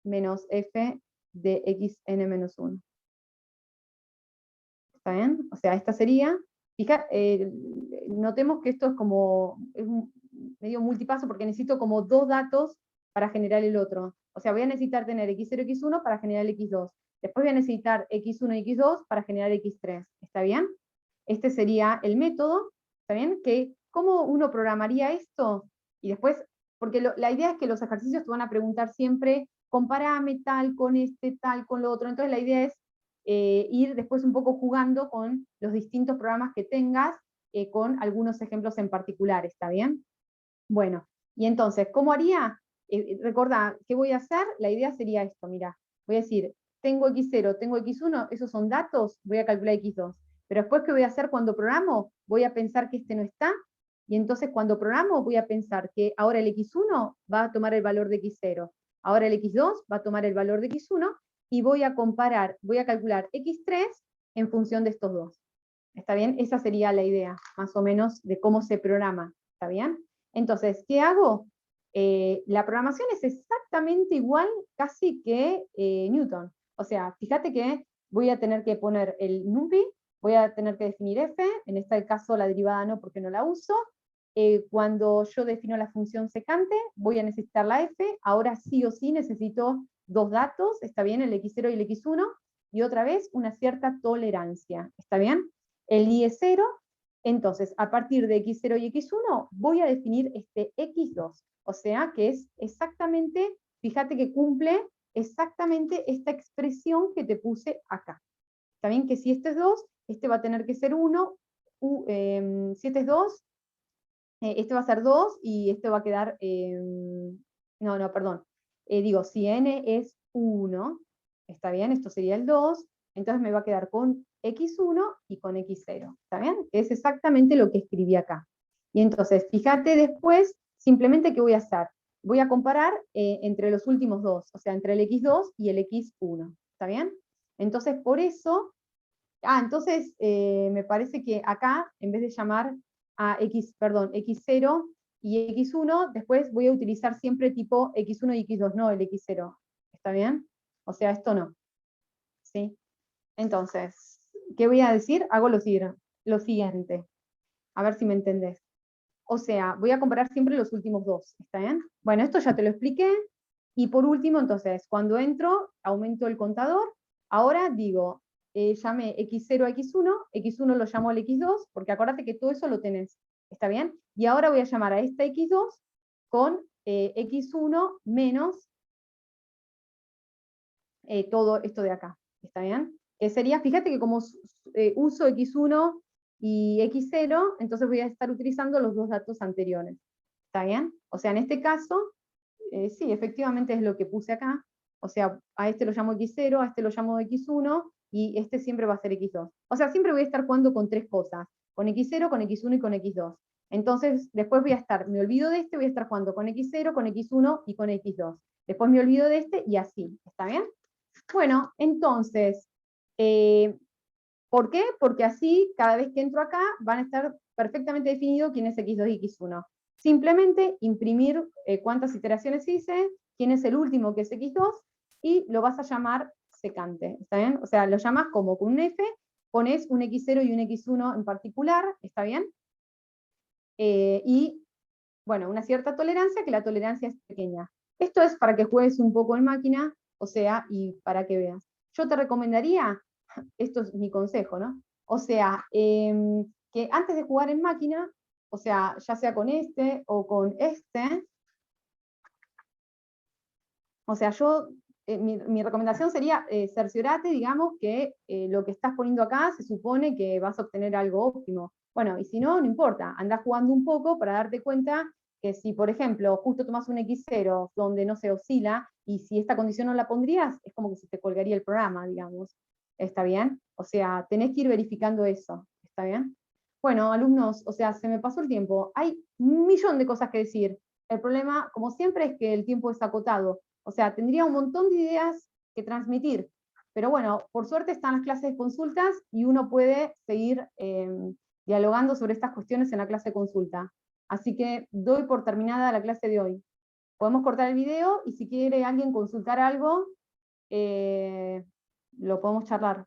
menos f de xn menos 1. ¿Está bien? O sea, esta sería, notemos que esto es como, es medio multipaso porque necesito como dos datos para generar el otro. O sea, voy a necesitar tener x0 y x1 para generar el x2. Después voy a necesitar x1 y x2 para generar x3. ¿Está bien? Este sería el método. ¿Está bien? ¿Cómo uno programaría esto? Y después, porque la idea es que los ejercicios te van a preguntar siempre, comparame tal con este, tal con lo otro. Entonces la idea es ir después un poco jugando con los distintos programas que tengas, con algunos ejemplos en particular, ¿está bien? Bueno, y entonces, ¿cómo haría? Recordá, ¿qué voy a hacer? La idea sería esto, mira, voy a decir, tengo x0, tengo x1, esos son datos, voy a calcular x2. Pero después, ¿qué voy a hacer cuando programo? Voy a pensar que este no está, y entonces cuando programo voy a pensar que ahora el x1 va a tomar el valor de x0, ahora el x2 va a tomar el valor de x1, y voy a comparar, voy a calcular x3 en función de estos dos. ¿Está bien? Esa sería la idea, más o menos, de cómo se programa. ¿Está bien? Entonces, ¿qué hago? La programación es exactamente igual casi que Newton. O sea, fíjate que voy a tener que poner el NumPy, voy a tener que definir f, en este caso la derivada no porque no la uso. Cuando yo defino la función secante, voy a necesitar la f, ahora sí o sí necesito dos datos, ¿está bien? El x0 y el x1, y otra vez una cierta tolerancia, ¿está bien? El i es 0, entonces a partir de x0 y x1 voy a definir este x2, o sea que es exactamente, fíjate que cumple exactamente esta expresión que te puse acá. Está bien que si este es 2, este va a tener que ser 1, si este es 2, este va a ser 2 y este va a quedar, no, perdón, digo, si n es 1, está bien, esto sería el 2, entonces me va a quedar con x1 y con x0, ¿está bien? Es exactamente lo que escribí acá. Y entonces, fíjate después, simplemente ¿qué voy a hacer? Voy a comparar entre los últimos dos, o sea, entre el x2 y el x1, ¿está bien? Entonces, por eso, entonces me parece que acá, en vez de llamar a x0 y x1, después voy a utilizar siempre tipo x1 y x2, no el x0. ¿Está bien? O sea, esto no. ¿Sí? Entonces, ¿qué voy a decir? Hago lo siguiente. A ver si me entendés. O sea, voy a comparar siempre los últimos dos. ¿Está bien? Bueno, esto ya te lo expliqué. Y por último, entonces, cuando entro, aumento el contador. Ahora digo, llame x0 a x1, x1 lo llamo al x2, porque acuérdate que todo eso lo tenés, ¿está bien? Y ahora voy a llamar a esta x2 con x1 menos todo esto de acá, ¿está bien? Sería, fíjate que como uso x1 y x0, entonces voy a estar utilizando los dos datos anteriores, ¿está bien? O sea, en este caso, sí, efectivamente es lo que puse acá, o sea, a este lo llamo x0, a este lo llamo x1, y este siempre va a ser x2. O sea, siempre voy a estar jugando con tres cosas, con x0, con x1 y con x2. Entonces, después me olvido de este, voy a estar jugando con x0, con x1 y con x2. Después me olvido de este y así, ¿está bien? Bueno, entonces, ¿por qué? Porque así, cada vez que entro acá, van a estar perfectamente definidos quién es x2 y x1. Simplemente imprimir cuántas iteraciones hice, quién es el último que es x2, y lo vas a llamar secante, ¿está bien? O sea, lo llamas como con un f, pones un x0 y un x1 en particular, ¿está bien? Y, bueno, una cierta tolerancia, que la tolerancia es pequeña. Esto es para que juegues un poco en máquina, o sea, y para que veas. Yo te recomendaría, esto es mi consejo, ¿no? O sea, que antes de jugar en máquina, o sea, ya sea con este o con este, o sea, mi recomendación sería cerciorate, digamos, que lo que estás poniendo acá se supone que vas a obtener algo óptimo. Bueno, y si no, no importa, andás jugando un poco para darte cuenta que si, por ejemplo, justo tomas un x0 donde no se oscila, y si esta condición no la pondrías, es como que se te colgaría el programa, digamos. ¿Está bien? O sea, tenés que ir verificando eso. ¿Está bien? Bueno, alumnos, o sea, se me pasó el tiempo. Hay un millón de cosas que decir. El problema, como siempre, es que el tiempo es acotado. O sea, tendría un montón de ideas que transmitir. Pero bueno, por suerte están las clases de consultas y uno puede seguir dialogando sobre estas cuestiones en la clase de consulta. Así que doy por terminada la clase de hoy. Podemos cortar el video y si quiere alguien consultar algo, lo podemos charlar.